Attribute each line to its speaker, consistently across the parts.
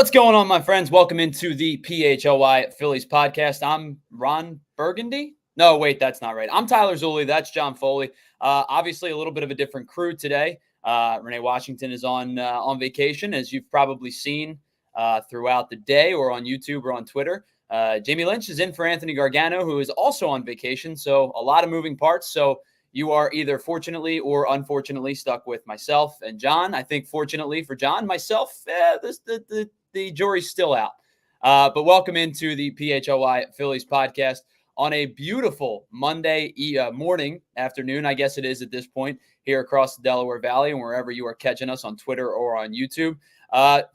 Speaker 1: What's going on, my friends? Welcome into the PHLY Phillies podcast. I'm Ron Burgundy. No, wait, that's not right. I'm Tyler Zulli. That's John Foley. Obviously, a little bit of a different crew today. Renee Washington is on vacation, as you've probably seen throughout the day or on YouTube or on Twitter. Jamie Lynch is in for Anthony Gargano, who is also on vacation. So a lot of moving parts. So you are either fortunately or unfortunately stuck with myself and John. I think fortunately for John, myself, the jury's still out. But welcome into the PHLY Phillies podcast on a beautiful Monday morning, afternoon, I guess it is at this point, here across the Delaware Valley and wherever you are catching us on Twitter or on YouTube.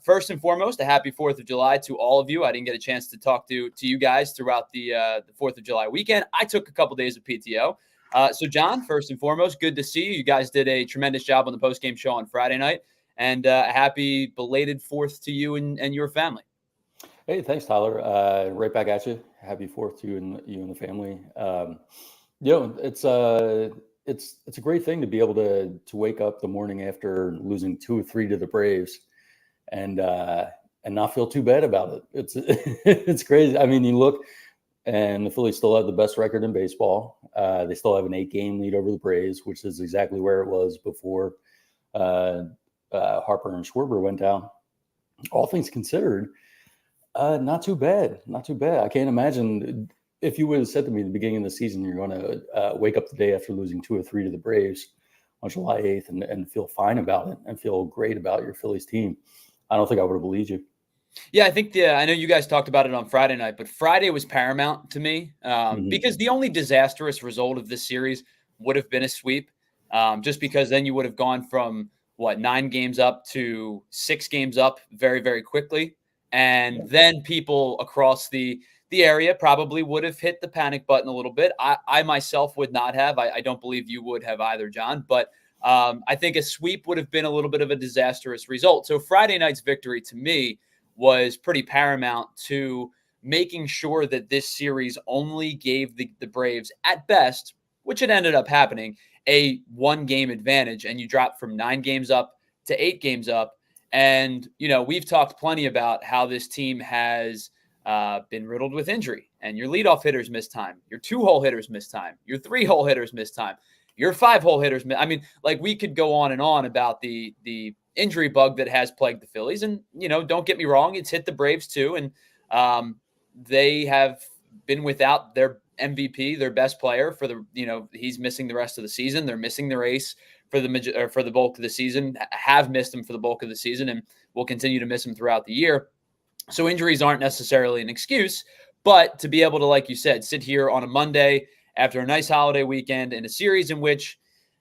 Speaker 1: First and foremost, a happy 4th of July to all of you. I didn't get a chance to talk to you guys throughout the 4th of July weekend. I took a couple days of PTO. So, John, first and foremost, good to see you. You guys did a tremendous job on the postgame show on Friday night. And a happy belated 4th to you and your family.
Speaker 2: Hey, thanks, Tyler. Right back at you. Happy 4th to you and the family. It's a great thing to be able to wake up the morning after losing 2 or 3 to the Braves and not feel too bad about it. It's crazy. I mean, you look, and the Phillies still have the best record in baseball. They still have an 8-game lead over the Braves, which is exactly where it was before Harper and Schwarber went down. All things considered, not too bad. Not too bad. I can't imagine if you would have said to me at the beginning of the season, you're going to wake up the day after losing 2 or 3 to the Braves on July 8th and feel fine about it and feel great about your Phillies team. I don't think I would have believed you.
Speaker 1: Yeah, I think I know you guys talked about it on Friday night, but Friday was paramount to me because the only disastrous result of this series would have been a sweep, just because then you would have gone from 9 games up to 6 games up very, very quickly. And then people across the area probably would have hit the panic button a little bit. I myself would not have. I don't believe you would have either, John. But I think a sweep would have been a little bit of a disastrous result. So Friday night's victory to me was pretty paramount to making sure that this series only gave the Braves, at best, which it ended up happening, a 1-game advantage. And you drop from 9 games up to 8 games up. And, we've talked plenty about how this team has been riddled with injury. And your leadoff hitters miss time. Your 2-hole hitters miss time. Your 3-hole hitters miss time. Your 5-hole hitters miss. I mean, we could go on and on about the injury bug that has plagued the Phillies. And, don't get me wrong, it's hit the Braves too. And they have been without their MVP, their best player for he's missing the rest of the season. They're missing their ace for the bulk of the season, have missed him for the bulk of the season, and will continue to miss him throughout the year. So injuries aren't necessarily an excuse, but to be able to, like you said, sit here on a Monday after a nice holiday weekend in a series in which,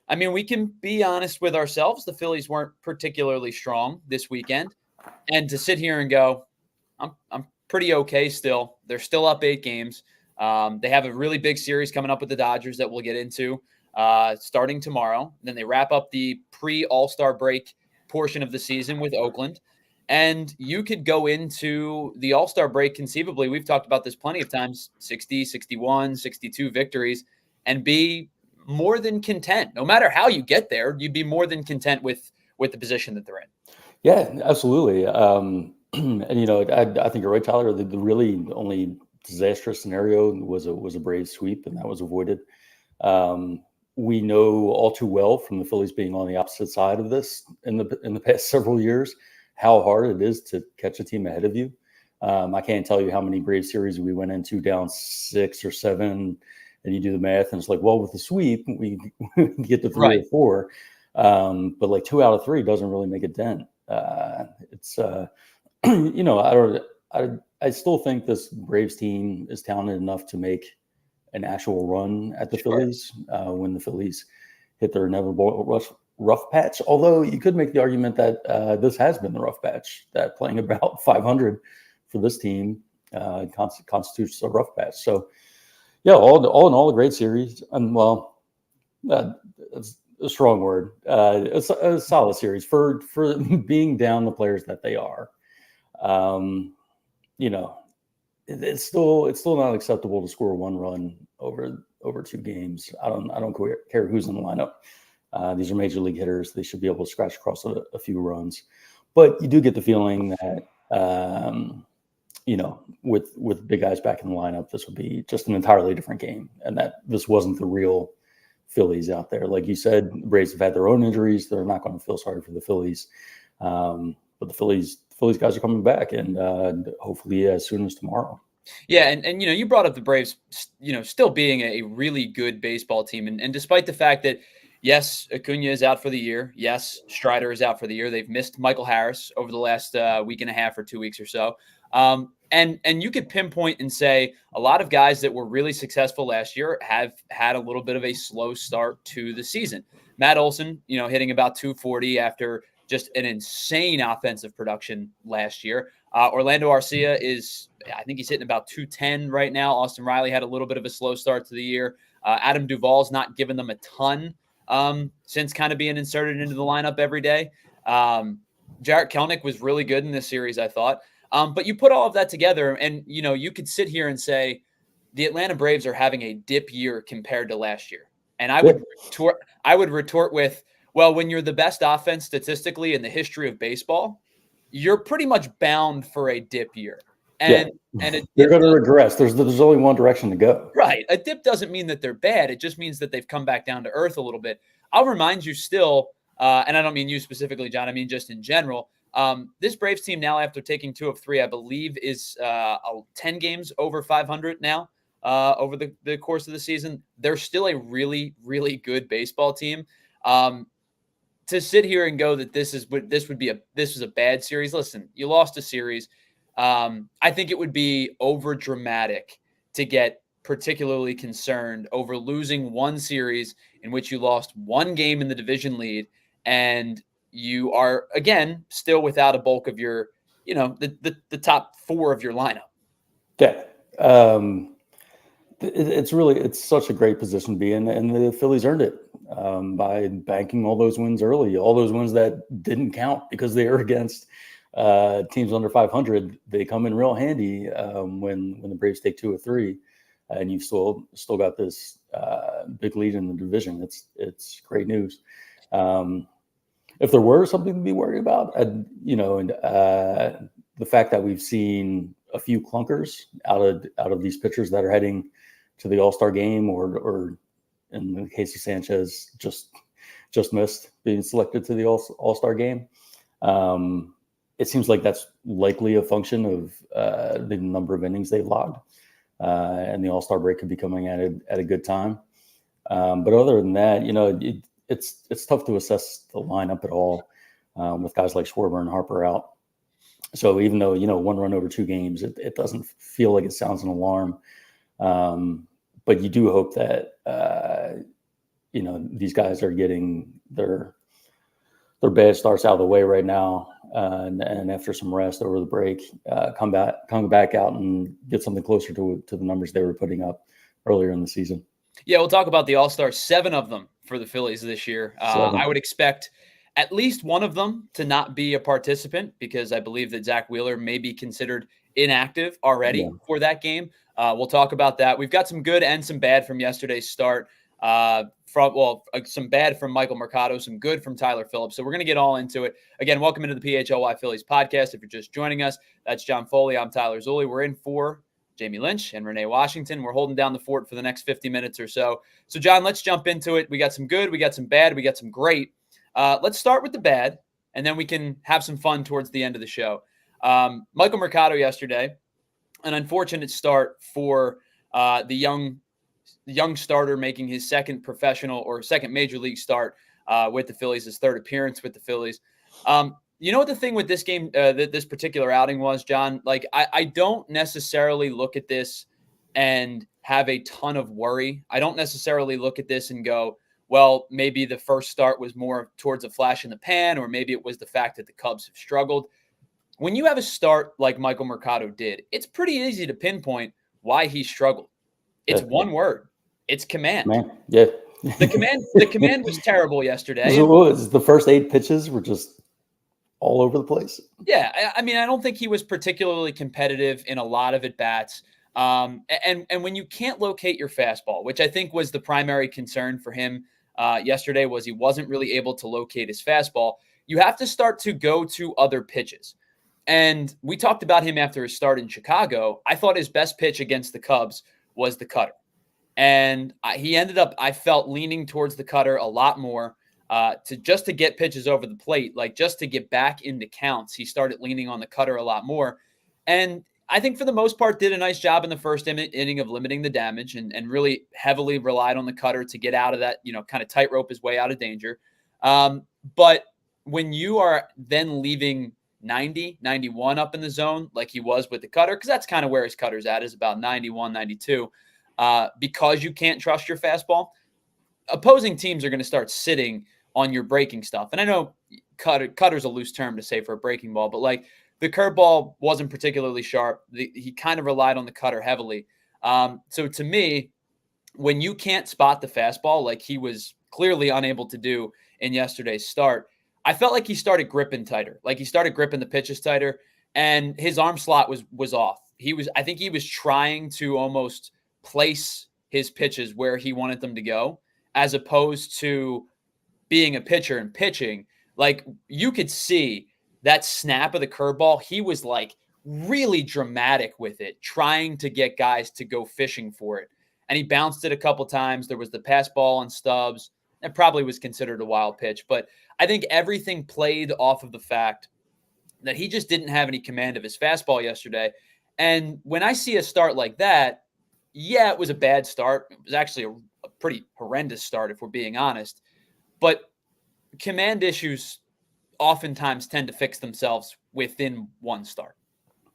Speaker 1: we can be honest with ourselves. The Phillies weren't particularly strong this weekend, and to sit here and go, I'm pretty okay still. They're still up 8 games. They have a really big series coming up with the Dodgers that we'll get into starting tomorrow. Then they wrap up the pre-All-Star break portion of the season with Oakland. And you could go into the All-Star break conceivably. We've talked about this plenty of times, 60, 61, 62 victories, and be more than content. No matter how you get there, you'd be more than content with the position that they're in.
Speaker 2: Yeah, absolutely. And, I think you're right, Tyler. The really only disastrous scenario was a Braves sweep, and that was avoided. We know all too well from the Phillies being on the opposite side of this in the past several years how hard it is to catch a team ahead of you. I can't tell you how many Braves series we went into down 6 or 7, and you do the math, and it's like, well, with the sweep, we get to 3 or 4, but 2 out of 3 doesn't really make a dent. I still think this Braves team is talented enough to make an actual run at the Phillies when the Phillies hit their inevitable rough patch. Although you could make the argument that this has been the rough patch, that playing about 500 for this team constitutes a rough patch. So, yeah, all in all, a great series. And it's a strong word. It's a solid series for being down the players that they are. It's still not acceptable to score 1 run over 2 games. I don't care who's in the lineup. These are major league hitters. They should be able to scratch across a few runs. But you do get the feeling that with big guys back in the lineup, this would be just an entirely different game, and that this wasn't the real Phillies out there. Like you said, the Braves have had their own injuries. They're not going to feel sorry for the Phillies. But the Phillies guys are coming back, and hopefully as soon as tomorrow.
Speaker 1: Yeah, and you brought up the Braves, still being a really good baseball team, and despite the fact that yes, Acuna is out for the year, yes, Strider is out for the year. They've missed Michael Harris over the last week and a half or 2 weeks or so. And you could pinpoint and say a lot of guys that were really successful last year have had a little bit of a slow start to the season. Matt Olson, hitting about 240 after just an insane offensive production last year. Orlando Arcia I think he's hitting about 210 right now. Austin Riley had a little bit of a slow start to the year. Adam Duvall's not given them a ton since kind of being inserted into the lineup every day. Jarrett Kelenic was really good in this series, I thought. But you put all of that together, and you could sit here and say the Atlanta Braves are having a dip year compared to last year. And I would retort with, well, when you're the best offense statistically in the history of baseball, you're pretty much bound for a dip year. And
Speaker 2: they're going to regress. There's only one direction to go.
Speaker 1: Right. A dip doesn't mean that they're bad. It just means that they've come back down to earth a little bit. I'll remind you still, and I don't mean you specifically, John, I mean just in general, this Braves team now, after taking 2 of 3, I believe is 10 games over 500 now over the course of the season. They're still a really, really good baseball team. To sit here and go that this was a bad series. Listen, you lost a series. I think it would be over dramatic to get particularly concerned over losing one series in which you lost one game in the division lead, and you are again still without a bulk of your, the top 4 of your lineup.
Speaker 2: Yeah. It's such a great position to be in, and the Phillies earned it by banking all those wins early, all those wins that didn't count because they were against teams under 500. They come in real handy when the Braves take 2 or 3, and you've still got this big lead in the division. It's great news. If there were something to be worried about, the fact that we've seen a few clunkers out of these pitchers that are heading to the AllStar game, or in the case of Sanchezs, just missed being selected to the AllStar game. It seems like that's likely a function of the number of innings they've logged, and the AllStar break could be coming at a good time. But other than that, it's tough to assess the lineup at all with guys like Schwarber and Harper out. So even though, 1 run over 2 games, it doesn't feel like it sounds an alarm. But you do hope that, these guys are getting their bad starts out of the way right now. And after some rest over the break, come back out and get something closer to the numbers they were putting up earlier in the season.
Speaker 1: Yeah, we'll talk about the All-Stars, 7 of them for the Phillies this year. I would expect at least one of them to not be a participant, because I believe that Zach Wheeler may be considered inactive already for that game. We'll talk about that. We've got some good and some bad from yesterday's start. Some bad from Michael Marcato, some good from Tyler Phillips. So we're going to get all into it. Again, welcome into the PHLY Phillies podcast. If you're just joining us, that's John Foley. I'm Tyler Zulli. We're in for Jamie Lynch and Renee Washington. We're holding down the fort for the next 50 minutes or so. So, John, let's jump into it. We got some good, we got some bad, we got some great. Let's start with the bad, and then we can have some fun towards the end of the show. Michael Marcato yesterday, an unfortunate start for the young starter making his second professional or second major league start with the Phillies, his 3rd appearance with the Phillies. You know what the thing with this game, this particular outing was, John? Like, I don't necessarily look at this and have a ton of worry. I don't necessarily look at this and go, well, maybe the first start was more towards a flash in the pan, or maybe it was the fact that the Cubs have struggled. When you have a start like Michael Marcato did, it's pretty easy to pinpoint why he struggled. It's one word. It's command.
Speaker 2: Man, yeah.
Speaker 1: The command was terrible yesterday.
Speaker 2: The first 8 pitches were just all over the place.
Speaker 1: Yeah, I mean, I don't think he was particularly competitive in a lot of at-bats. And when you can't locate your fastball, which I think was the primary concern for him yesterday, was he wasn't really able to locate his fastball, you have to start to go to other pitches. And we talked about him after his start in Chicago. I thought his best pitch against the Cubs was the cutter. And he ended up, I felt, leaning towards the cutter a lot more to get pitches over the plate, like just to get back into counts. He started leaning on the cutter a lot more. And I think for the most part did a nice job in the first inning of limiting the damage and really heavily relied on the cutter to get out of that, kind of tightrope his way out of danger. But when you are then leaving 90, 91 up in the zone like he was with the cutter, because that's kind of where his cutter's at, is about 91, 92, because you can't trust your fastball, opposing teams are going to start sitting on your breaking stuff. And I know cutter's a loose term to say for a breaking ball, but like the curveball wasn't particularly sharp. He kind of relied on the cutter heavily. So to me, when you can't spot the fastball like he was clearly unable to do in yesterday's start, I felt like he started gripping tighter. Like he started gripping the pitches tighter, and his arm slot was off. I think he was trying to almost place his pitches where he wanted them to go, as opposed to being a pitcher and pitching. Like you could see that snap of the curveball, he was like really dramatic with it, trying to get guys to go fishing for it. And he bounced it a couple times. There was the pass ball on Stubbs. It probably was considered a wild pitch, but I think everything played off of the fact that he just didn't have any command of his fastball yesterday. And when I see a start like that, yeah, it was a bad start. It was actually a pretty horrendous start, if we're being honest. But command issues oftentimes tend to fix themselves within one start.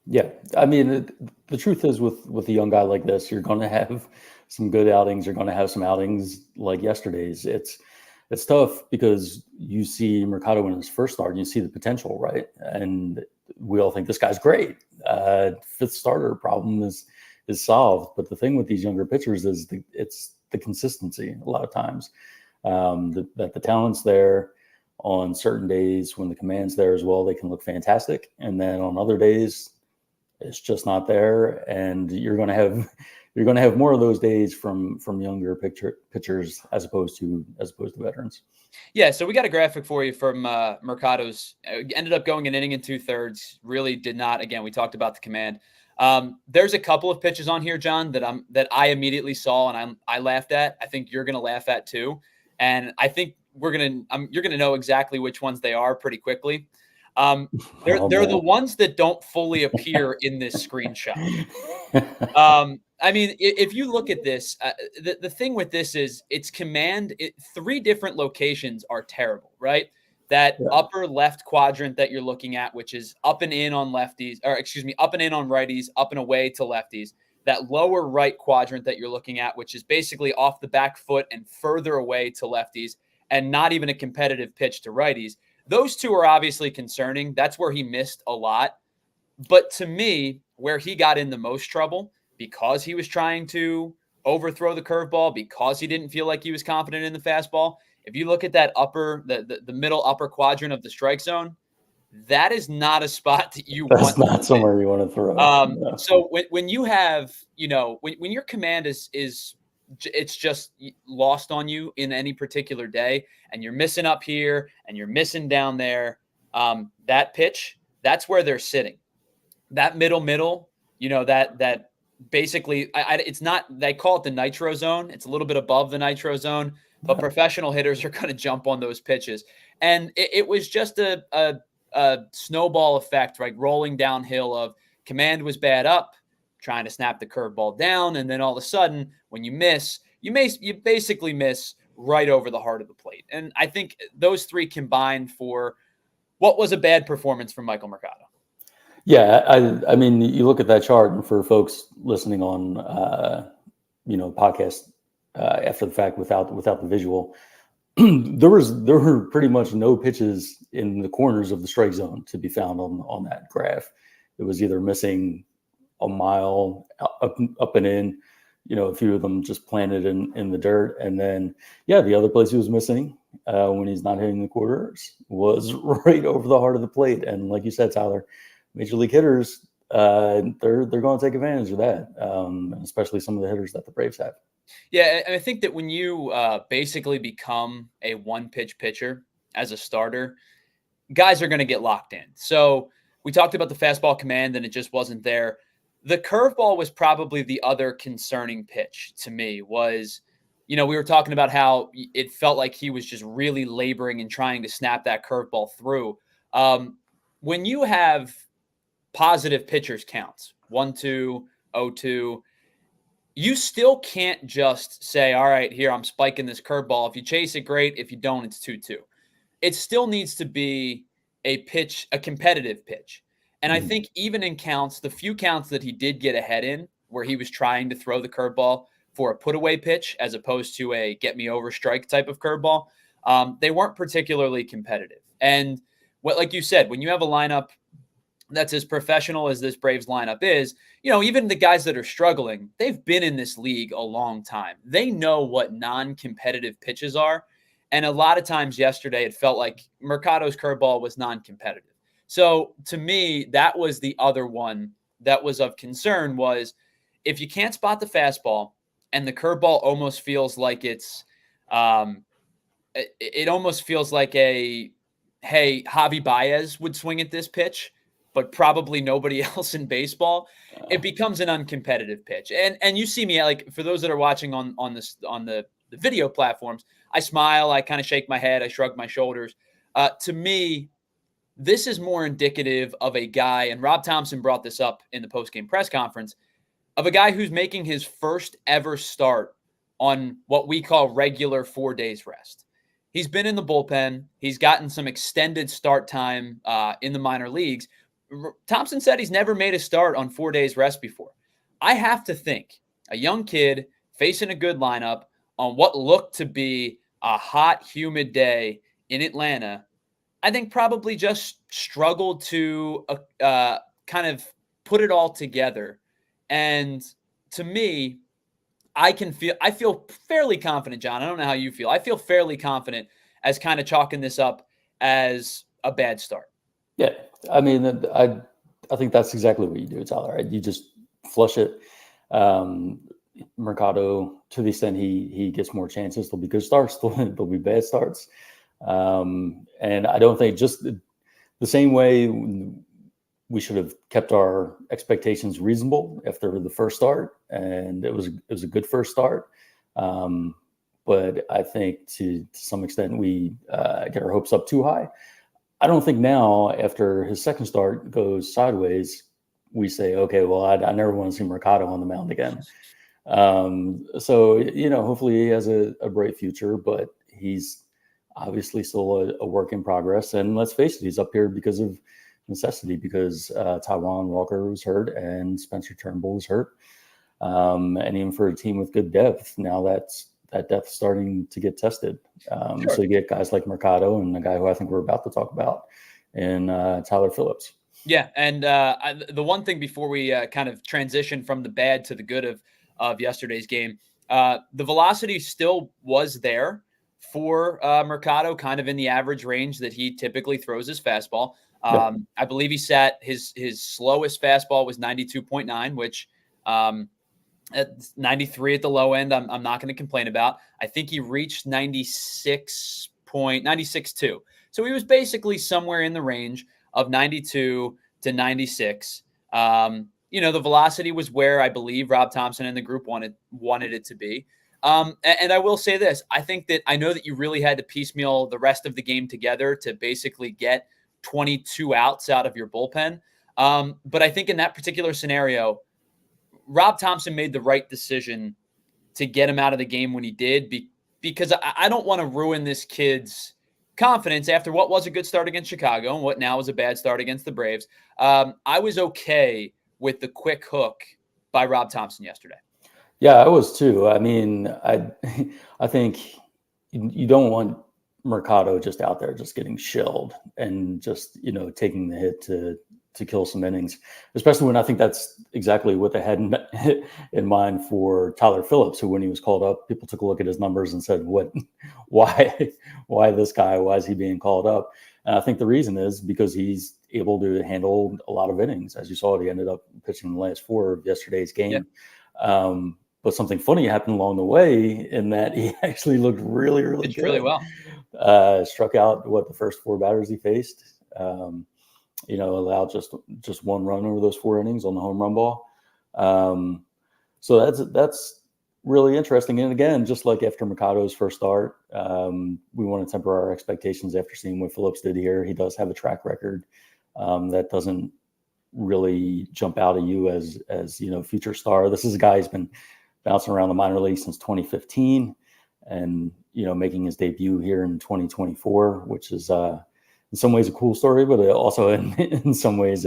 Speaker 2: Yeah. I mean, the truth is with a young guy like this, you're going to have some good outings. You're going to have some outings like yesterday's. It's tough because you see Mercado in his first start and you see the potential, right? And we all think this guy's great. Fifth starter problem is solved. But the thing with these younger pitchers is it's the consistency a lot of times. That the talent's there on certain days when the command's there as well, they can look fantastic. And then on other days, it's just not there. And you're going to have more of those days from younger pitchers as opposed to veterans.
Speaker 1: Yeah, so we got a graphic for you from Marcatos. Ended up going an inning and 2/3. Really did not. Again, we talked about the command. There's a couple of pitches on here, John, that I immediately saw and I laughed at. I think you're going to laugh at too, and I think you're going to know exactly which ones they are pretty quickly. They're the ones that don't fully appear in this screenshot. I mean, if you look at this, the thing with this is it's command. Three different locations are terrible, right? That upper left quadrant that you're looking at, which is up and in on lefties, or excuse me, up and in on righties, up and away to lefties. That lower right quadrant that you're looking at, which is basically off the back foot and further away to lefties, and not even a competitive pitch to righties. Those two are obviously concerning. That's where he missed a lot. But to me, where he got in the most trouble, because he was trying to overthrow the curveball, because he didn't feel like he was confident in the fastball. If you look at that the middle upper quadrant of the strike zone, that is not a spot that you want.
Speaker 2: That's not somewhere you want to throw.
Speaker 1: So when you have, when your command is it's just lost on you in any particular day, and you're missing up here and you're missing down there, that pitch, that's where they're sitting. That middle, that basically, it's not, they call it the nitro zone. It's a little bit above the nitro zone, but professional hitters are going to jump on those pitches. And it was just a snowball effect, right? Rolling downhill of command was bad up, trying to snap the curveball down. And then all of a sudden, when you miss, you basically miss right over the heart of the plate. And I think those three combined for what was a bad performance from Michael Mercado.
Speaker 2: Yeah, I mean, you look at that chart, and for folks listening on, podcast after the fact without the visual, there were pretty much no pitches in the corners of the strike zone to be found on that graph. It was either missing a mile up and in, a few of them just planted in the dirt, and then the other place he was missing when he's not hitting the quarters was right over the heart of the plate. And like you said, Tyler, Major League hitters, they're going to take advantage of that, especially some of the hitters that the Braves have.
Speaker 1: Yeah, and I think that when you basically become a one-pitch pitcher as a starter, guys are going to get locked in. So we talked about the fastball command and it just wasn't there. The curveball was probably the other concerning pitch to me was, we were talking about how it felt like he was just really laboring and trying to snap that curveball through. When you have positive pitchers counts, 1-2, 0-2, you still can't just say, all right, here, I'm spiking this curveball. If you chase it, great. If you don't, it's 2-2. It still needs to be a competitive pitch. And I think even in counts, the few counts that he did get ahead in, where he was trying to throw the curveball for a put-away pitch as opposed to a get-me-over strike type of curveball, they weren't particularly competitive. And like you said, when you have a lineup that's as professional as this Braves lineup is, even the guys that are struggling, they've been in this league a long time. They know what non-competitive pitches are. And a lot of times yesterday, it felt like Marcato's curveball was non-competitive. So to me, that was the other one that was of concern was if you can't spot the fastball and the curveball almost feels like it almost feels like hey, Javi Baez would swing at this pitch, but probably nobody else in baseball, it becomes an uncompetitive pitch. And you see me, like, for those that are watching on the video platforms, I smile, I kind of shake my head, I shrug my shoulders. To me, this is more indicative of a guy, and Rob Thompson brought this up in the post-game press conference, of a guy who's making his first ever start on what we call regular 4 days rest. He's been in the bullpen. He's gotten some extended start time in the minor leagues. Thompson said he's never made a start on 4 days rest before. I have to think a young kid facing a good lineup on what looked to be a hot, humid day in Atlanta, I think probably just struggled to kind of put it all together. And to me, I feel fairly confident, John. I don't know how you feel. I feel fairly confident as kind of chalking this up as a bad start.
Speaker 2: Yeah. I mean, I think that's exactly what you do, Tyler. Right? You just flush it. Mercado, to the extent he gets more chances, there'll be good starts, there'll be bad starts. And I don't think just the same way we should have kept our expectations reasonable after the first start, and it was a good first start. But I think to some extent we get our hopes up too high. I don't think now, after his second start goes sideways, we say, okay, well, I never want to see Marcato on the mound again. So, hopefully he has a bright future, but he's obviously still a work in progress. And let's face it, he's up here because of necessity, because Taijuan Walker was hurt and Spencer Turnbull was hurt. And even for a team with good depth, now that depth starting to get tested. Sure. So you get guys like Marcato and the guy who I think we're about to talk about, and Tyler Phillips.
Speaker 1: Yeah, and the one thing before we kind of transition from the bad to the good of yesterday's game, the velocity still was there for Marcato, kind of in the average range that he typically throws his fastball. I believe he sat his slowest fastball was 92.9, which at 93 at the low end, I'm not going to complain about. I think he reached 96.2. So he was basically somewhere in the range of 92 to 96. The velocity was where I believe Rob Thompson and the group wanted it to be. And I will say this, I know that you really had to piecemeal the rest of the game together to basically get 22 outs out of your bullpen. But I think in that particular scenario, Rob Thompson made the right decision to get him out of the game when he did, because I don't want to ruin this kid's confidence after what was a good start against Chicago and what now is a bad start against the Braves. I was okay with the quick hook by Rob Thompson yesterday.
Speaker 2: Yeah, I was too. I mean, I think you don't want Mercado just out there just getting shelled and just, taking the hit to kill some innings, especially when I think that's exactly what they had in mind for Tyler Phillips, who, when he was called up, people took a look at his numbers and said, why this guy? Why is he being called up? And I think the reason is because he's able to handle a lot of innings. As you saw, he ended up pitching the last 4 of yesterday's game. Yeah. But something funny happened along the way in that he actually looked really, really good.
Speaker 1: Really well.
Speaker 2: Struck out the first 4 batters he faced. allowed just one run over those 4 innings on the home run ball. So that's really interesting. And again, just like after Marcato's first start, we want to temper our expectations after seeing what Phillips did here. He does have a track record that doesn't really jump out at you as future star. This is a guy who's been bouncing around the minor league since 2015, and making his debut here in 2024, which is in some ways a cool story, but also in some ways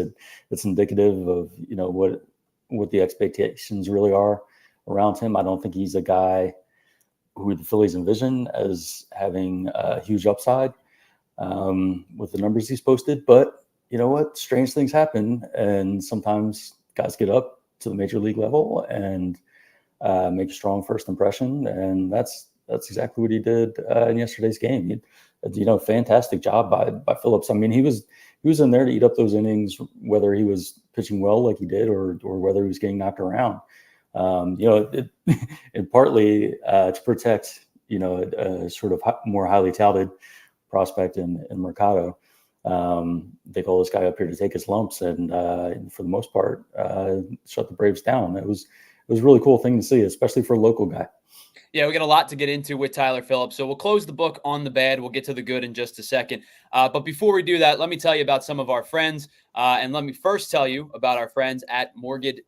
Speaker 2: it's indicative of what the expectations really are around him. I don't think he's a guy who the Phillies envision as having a huge upside with the numbers he's posted. But you know what? Strange things happen, and sometimes guys get up to the major league level and make a strong first impression, and that's exactly what he did in yesterday's game. Fantastic job by Phillips. I mean, he was in there to eat up those innings, whether he was pitching well like he did or whether he was getting knocked around. It partly to protect a sort of more highly touted prospect in Mercado. They call this guy up here to take his lumps, and for the most part, shut the Braves down. It was a really cool thing to see, especially for a local guy.
Speaker 1: Yeah, we got a lot to get into with Tyler Phillips. So we'll close the book on the bad. We'll get to the good in just a second. But before we do that, let me tell you about some of our friends. And let me first tell you about our friends at Mortgage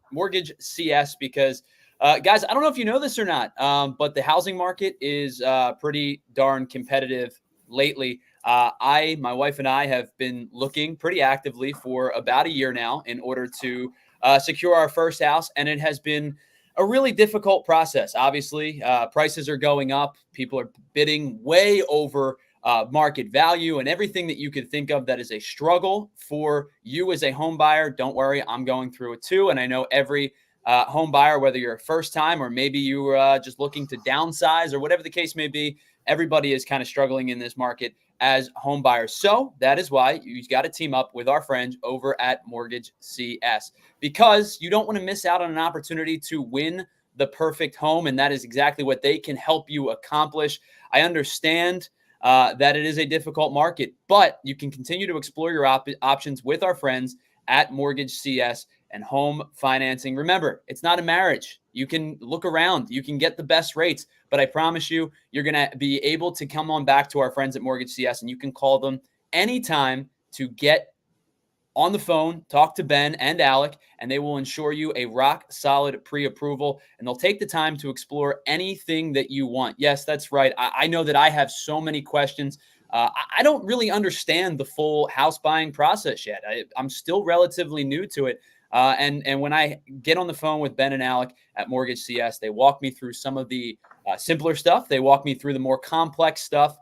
Speaker 1: CS, because, guys, I don't know if you know this or not, but the housing market is pretty darn competitive lately. My wife and I have been looking pretty actively for about a year now in order to secure our first house. And it has been a really difficult process. Obviously, prices are going up. People are bidding way over market value, and everything that you could think of that is a struggle for you as a home buyer. Don't worry, I'm going through it too. And I know every home buyer, whether you're a first time or maybe you're just looking to downsize or whatever the case may be, everybody is kind of struggling in this market as home buyers. So that is why you've got to team up with our friends over at Mortgage CS, because you don't want to miss out on an opportunity to win the perfect home. And that is exactly what they can help you accomplish. I understand that it is a difficult market, but you can continue to explore your options with our friends at Mortgage CS and home financing. Remember, it's not a marriage. You can look around, you can get the best rates, but I promise you, you're going to be able to come on back to our friends at Mortgage CS, and you can call them anytime to get on the phone, talk to Ben and Alec, and they will ensure you a rock solid pre-approval, and they'll take the time to explore anything that you want. Yes, that's right. I know that I have so many questions. I don't really understand the full house buying process yet. I'm still relatively new to it. And when I get on the phone with Ben and Alec at Mortgage CS, they walk me through some of the simpler stuff. They walk me through the more complex stuff.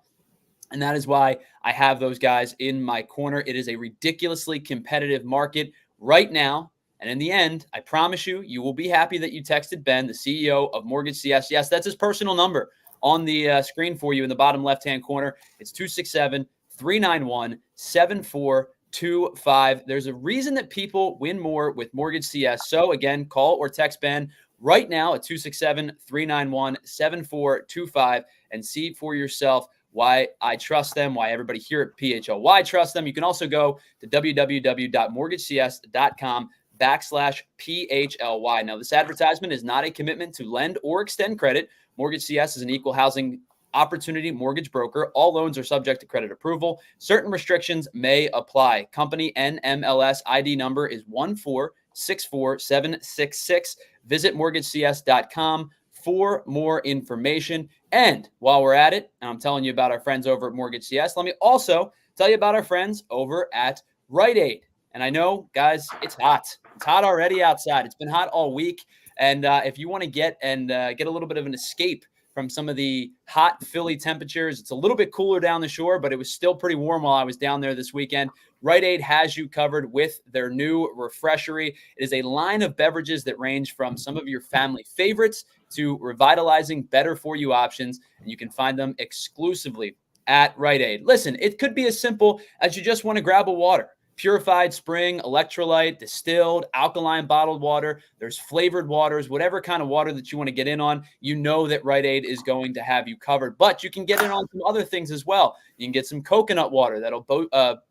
Speaker 1: And that is why I have those guys in my corner. It is a ridiculously competitive market right now. And in the end, I promise you, you will be happy that you texted Ben, the CEO of Mortgage CS. Yes, that's his personal number on the screen for you in the bottom left-hand corner. It's 267-391-7425. There's a reason that people win more with Mortgage CS. So again, call or text Ben right now at 267-391-7425 and see for yourself why I trust them, why everybody here at PHLY trusts them. You can also go to www.mortgagecs.com/PHLY. Now, this advertisement is not a commitment to lend or extend credit. Mortgage CS is an equal housing opportunity mortgage broker. All loans are subject to credit approval. Certain restrictions may apply. Company NMLS ID number is 1464766. Visit mortgagecs.com for more information. And while we're at it, and I'm telling you about our friends over at Mortgage CS, let me also tell you about our friends over at Rite Aid. And I know, guys, it's hot. It's hot already outside. It's been hot all week. And if you want to get a little bit of an escape from some of the hot Philly temperatures, it's a little bit cooler down the shore, but it was still pretty warm while I was down there this weekend. Rite Aid has you covered with their new Refreshery. It is a line of beverages that range from some of your family favorites to revitalizing, better-for-you options, and you can find them exclusively at Rite Aid. Listen, it could be as simple as you just want to grab a water. purified spring, electrolyte, distilled, alkaline bottled water. There's flavored waters, whatever kind of water that you want to get in on, you know that Rite Aid is going to have you covered. But you can get in on some other things as well. You can get some coconut water that'll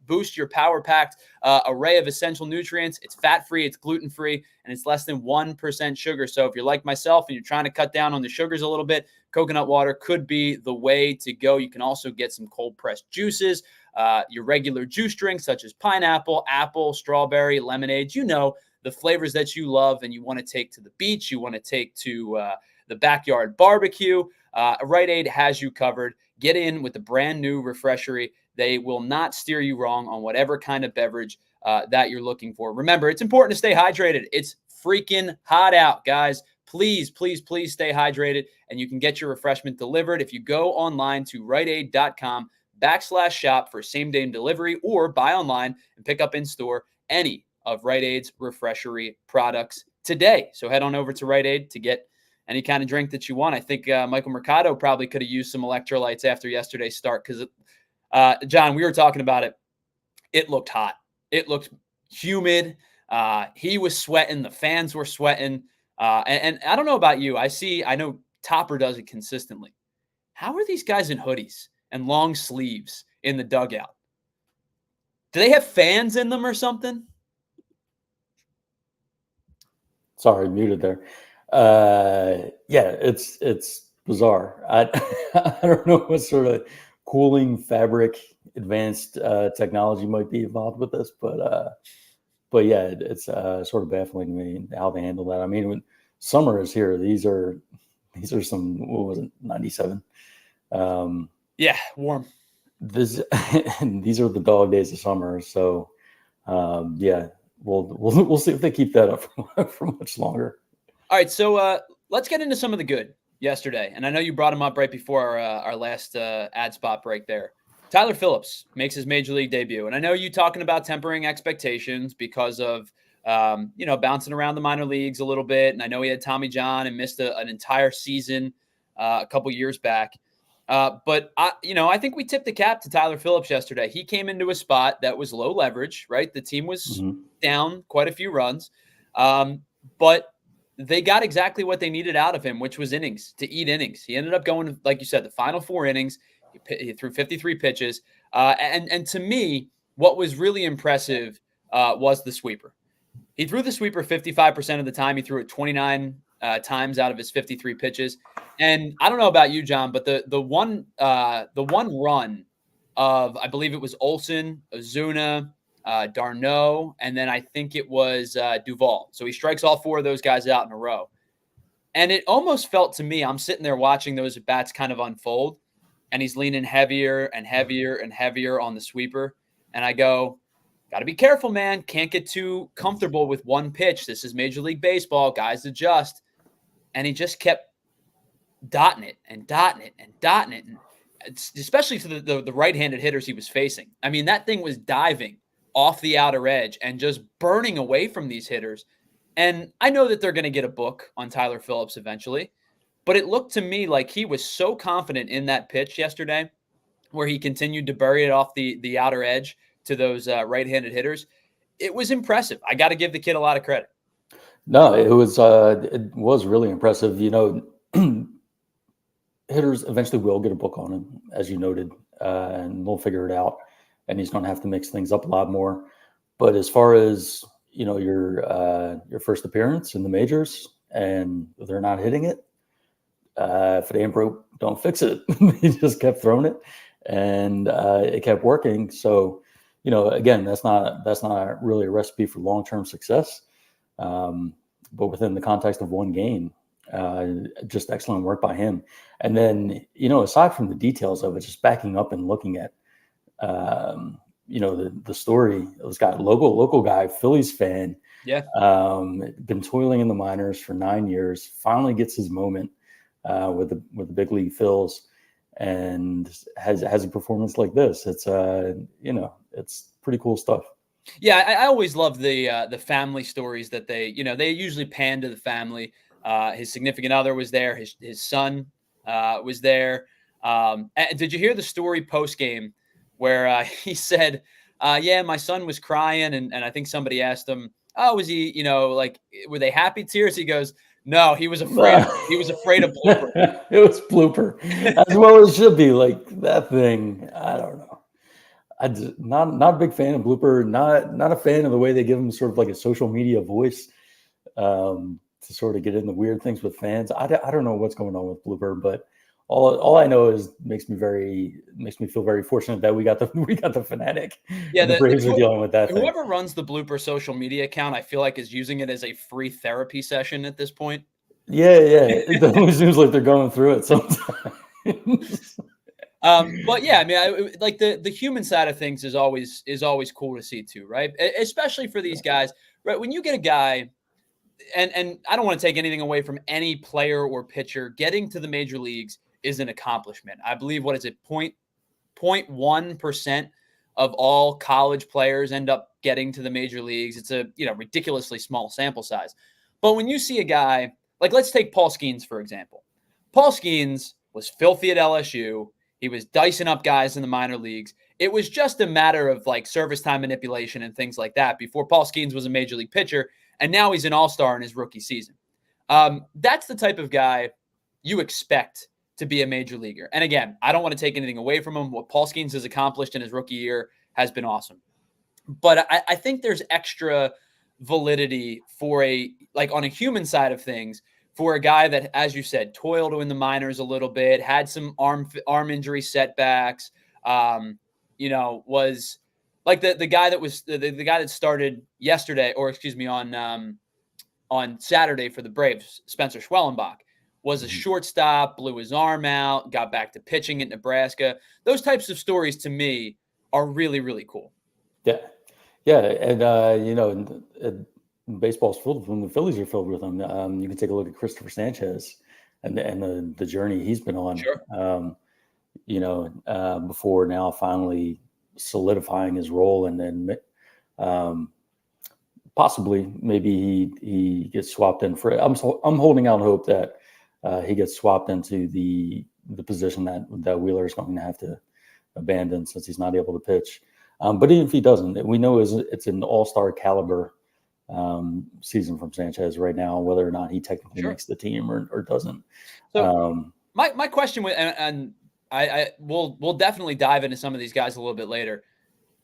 Speaker 1: boost your power-packed array of essential nutrients. It's fat-free, it's gluten-free, and it's less than 1% sugar. So if you're like myself and you're trying to cut down on the sugars a little bit, coconut water could be the way to go. You can also get some cold-pressed juices, your regular juice drinks such as pineapple, apple, strawberry, lemonade. You know, the flavors that you love and you want to take to the beach, you want to take to the backyard barbecue. Rite Aid has you covered. Get in with the brand new Refreshery. They will not steer you wrong on whatever kind of beverage that you're looking for. Remember, it's important to stay hydrated. It's freaking hot out, guys. Please, please, please stay hydrated, and you can get your refreshment delivered if you go online to riteaid.com/shop for same-day delivery, or buy online and pick up in store any of Rite Aid's Refreshery products today. So head on over to Rite Aid to get any kind of drink that you want. I think Michael Mercado probably could have used some electrolytes after yesterday's start because, John, we were talking about it. It looked hot. It looked humid. He was sweating. The fans were sweating. And I don't know about you. I know Topper does it consistently. How are these guys in hoodies and long sleeves in the dugout? Do they have fans in them or something?
Speaker 2: Sorry, muted there. Yeah, it's bizarre. I don't know what sort of cooling fabric advanced technology might be involved with this, but yeah, it's sort of baffling to me how they handle that. I mean, when summer is here, these are some, what was it, 97?
Speaker 1: Yeah, warm.
Speaker 2: These are the dog days of summer. So yeah, we'll see if they keep that up for much longer.
Speaker 1: All right, so let's get into some of the good yesterday. And I know you brought him up right before our last ad spot break there. Tyler Phillips makes his major league debut. And I know you talking about tempering expectations because of, bouncing around the minor leagues a little bit. And I know he had Tommy John and missed an entire season a couple years back. But I think we tipped the cap to Tyler Phillips yesterday. He came into a spot that was low leverage, right? The team was down quite a few runs. But they got exactly what they needed out of him, which was innings, to eat innings. He ended up going, like you said, the final 4 innings. He threw 53 pitches. And to me, what was really impressive was the sweeper. He threw the sweeper 55% of the time. He threw it 29 times out of his 53 pitches. And I don't know about you, John, but the one run of, I believe it was Olsen, Ozuna, Darno, and then I think it was Duvall. So he strikes all 4 of those guys out in a row. And it almost felt to me, I'm sitting there watching those bats kind of unfold, and he's leaning heavier and heavier and heavier on the sweeper. And I go, got to be careful, man. Can't get too comfortable with one pitch. This is Major League Baseball. Guys adjust. And he just kept dotting it and dotting it and dotting it. And especially to the right-handed hitters he was facing. I mean, that thing was diving off the outer edge and just burning away from these hitters. And I know that they're going to get a book on Tyler Phillips eventually, but it looked to me like he was so confident in that pitch yesterday where he continued to bury it off the outer edge to those right-handed hitters. It was impressive. I got to give the kid a lot of credit.
Speaker 2: No, it was really impressive. Hitters eventually will get a book on him, as you noted, and we'll figure it out. And he's going to have to mix things up a lot more. But as far as your first appearance in the majors, and they're not hitting it, if it ain't broke, don't fix it. He just kept throwing it, and it kept working. So, again, that's not really a recipe for long-term success. But within the context of one game, just excellent work by him. And then, aside from the details of it, just backing up and looking at, the story. This guy, local guy, Phillies fan.
Speaker 1: Yeah.
Speaker 2: Been toiling in the minors for 9 years. Finally gets his moment with the big league Phils, and has a performance like this. It's it's pretty cool stuff.
Speaker 1: Yeah, I always love the family stories that they usually pan to the family. His significant other was there. His son was there. And did you hear the story post game where he said Yeah, my son was crying. And I think somebody asked him, oh, was he, like, were they happy tears? He goes, no, he was afraid. He was afraid of blooper.
Speaker 2: It was blooper, as well as should be. Like that thing, I don't know. Not a big fan of blooper. Not a fan of the way they give him sort of like a social media voice to sort of get into weird things with fans. I don't know what's going on with blooper, but all I know is makes me feel very fortunate that we got the fanatic.
Speaker 1: Yeah,
Speaker 2: the Braves are dealing with that.
Speaker 1: Whoever runs the blooper social media account, I feel like is using it as a free therapy session at this point.
Speaker 2: Yeah. It definitely seems like they're going through it sometimes.
Speaker 1: But yeah, I mean, like the human side of things is always cool to see too, right? Especially for these guys, right? When you get a guy, and I don't want to take anything away from any player or pitcher, getting to the major leagues is an accomplishment. I believe, what is it, 0.1% of all college players end up getting to the major leagues. It's a ridiculously small sample size. But when you see a guy like, let's take Paul Skeens, for example. Paul Skeens was filthy at LSU. He was dicing up guys in the minor leagues. It was just a matter of like service time manipulation and things like that before Paul Skeens was a major league pitcher. And now he's an all-star in his rookie season. That's the type of guy you expect to be a major leaguer. And again, I don't want to take anything away from him. What Paul Skeens has accomplished in his rookie year has been awesome. But I think there's extra validity for on a human side of things, for a guy that, as you said, toiled in the minors a little bit, had some arm injury setbacks, was like the guy that was the guy that started yesterday, or excuse me, on Saturday for the Braves, Spencer Schwellenbach, was a shortstop, blew his arm out, got back to pitching at Nebraska. Those types of stories to me are really, really cool.
Speaker 2: Yeah. And baseball's filled with them. The Phillies are filled with them. You can take a look at Christopher Sanchezs and the journey he's been on.
Speaker 1: Sure.
Speaker 2: Before now finally solidifying his role, and then possibly maybe he gets swapped in for. I'm holding out hope that he gets swapped into the position that Wheeler is going to have to abandon since he's not able to pitch. But even if he doesn't, we know it's an all-star caliber season from Sanchez right now, whether or not he technically makes the team or doesn't.
Speaker 1: So my question, and we'll definitely dive into some of these guys a little bit later.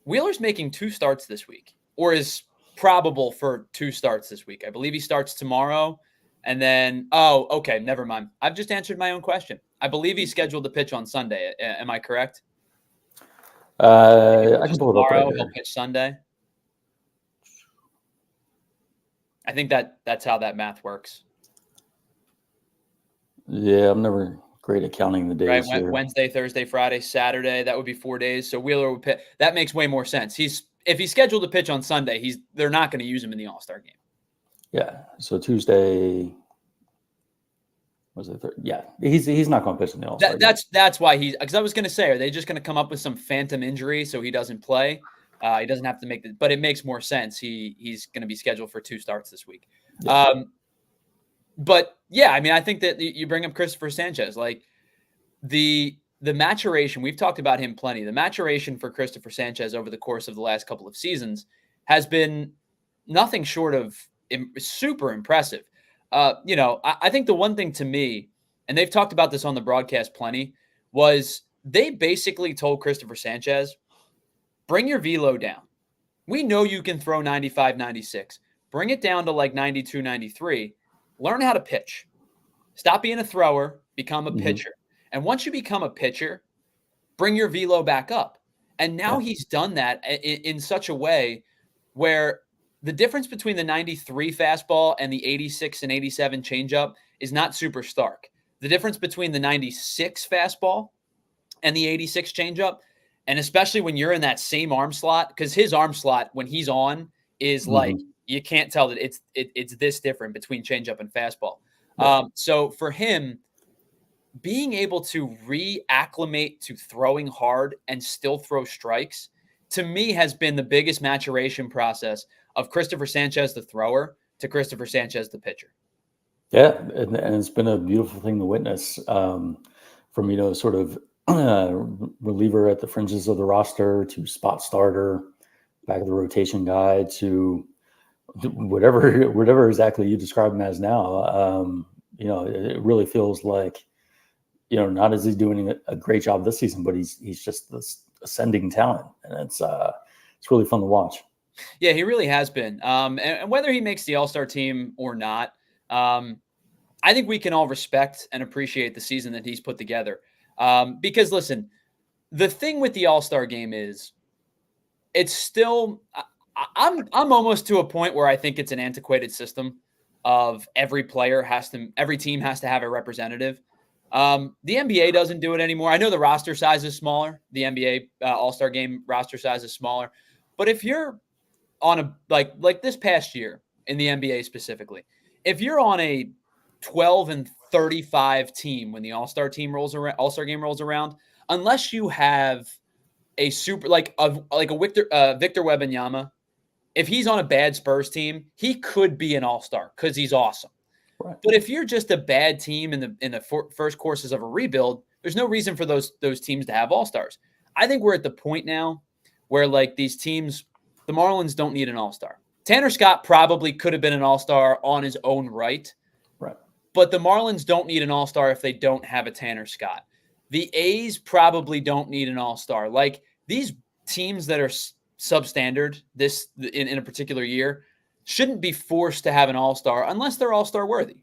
Speaker 1: Wheeler's making 2 starts this week, or is probable for 2 starts this week. I believe he starts tomorrow, and then okay, never mind. I've just answered my own question. I believe he's scheduled to pitch on Sunday. Am I correct?
Speaker 2: I can pull it up right here.
Speaker 1: He'll pitch Sunday. I think that's how that math works.
Speaker 2: Yeah, I'm never great at counting the days.
Speaker 1: Right, Wednesday, Thursday, Friday, Saturday. That would be 4 days. So Wheeler would pitch. That makes way more sense. If he's scheduled to pitch on Sunday, they're not going to use him in the All-Star game.
Speaker 2: Yeah. So Tuesday. Was it? Yeah, he's not going to pitch in the All-Star game.
Speaker 1: That's why because I was going to say, are they just going to come up with some phantom injury so he doesn't play? He doesn't have to make but it makes more sense. He's going to be scheduled for 2 starts this week. Yeah. But yeah, I mean, I think that you bring up Christopher Sanchezs, like the maturation. We've talked about him plenty. The maturation for Christopher Sanchezs over the course of the last couple of seasons has been nothing short of super impressive. I think the one thing to me, and they've talked about this on the broadcast plenty, was they basically told Christopher Sanchezs, bring your velo down. We know you can throw 95, 96. Bring it down to like 92, 93. Learn how to pitch. Stop being a thrower, become a pitcher. And once you become a pitcher, bring your velo back up. And now he's done that in such a way where the difference between the 93 fastball and the 86 and 87 changeup is not super stark. The difference between the 96 fastball and the 86 changeup, and especially when you're in that same arm slot, because his arm slot when he's on is like, you can't tell that it's this different between changeup and fastball. So for him, being able to reacclimate to throwing hard and still throw strikes, to me, has been the biggest maturation process of Christopher Sanchezs, the thrower, to Christopher Sanchezs, the pitcher.
Speaker 2: Yeah, and it's been a beautiful thing to witness from, sort of reliever at the fringes of the roster to spot starter back of the rotation guy to whatever exactly you describe him as now. It really feels like, not as he's doing a great job this season, but he's just this ascending talent, and it's really fun to watch.
Speaker 1: Yeah, he really has been. And whether he makes the All-Star team or not, I think we can all respect and appreciate the season that he's put together. Because listen, the thing with the All-Star game is it's still I'm almost to a point where I think it's an antiquated system of every team has to have a representative. The NBA doesn't do it anymore. I know the roster size is smaller. The NBA All-Star game roster size is smaller. But if you're on a like this past year in the NBA specifically, if you're on a 12-35 team when the All-Star game rolls around, unless you have a super like a Victor Wembanyama, if he's on a bad Spurs team, he could be an All-Star because he's awesome. Right. But if you're just a bad team in the first courses of a rebuild, there's no reason for those teams to have All-Stars. I think we're at the point now where like these teams, the Marlins don't need an All-Star. Tanner Scott probably could have been an All-Star on his own right.
Speaker 2: Right.
Speaker 1: But the Marlins don't need an All-Star if they don't have a Tanner Scott. The A's probably don't need an All-Star. Like these teams that are substandard in a particular year shouldn't be forced to have an All-Star unless they're All-Star worthy.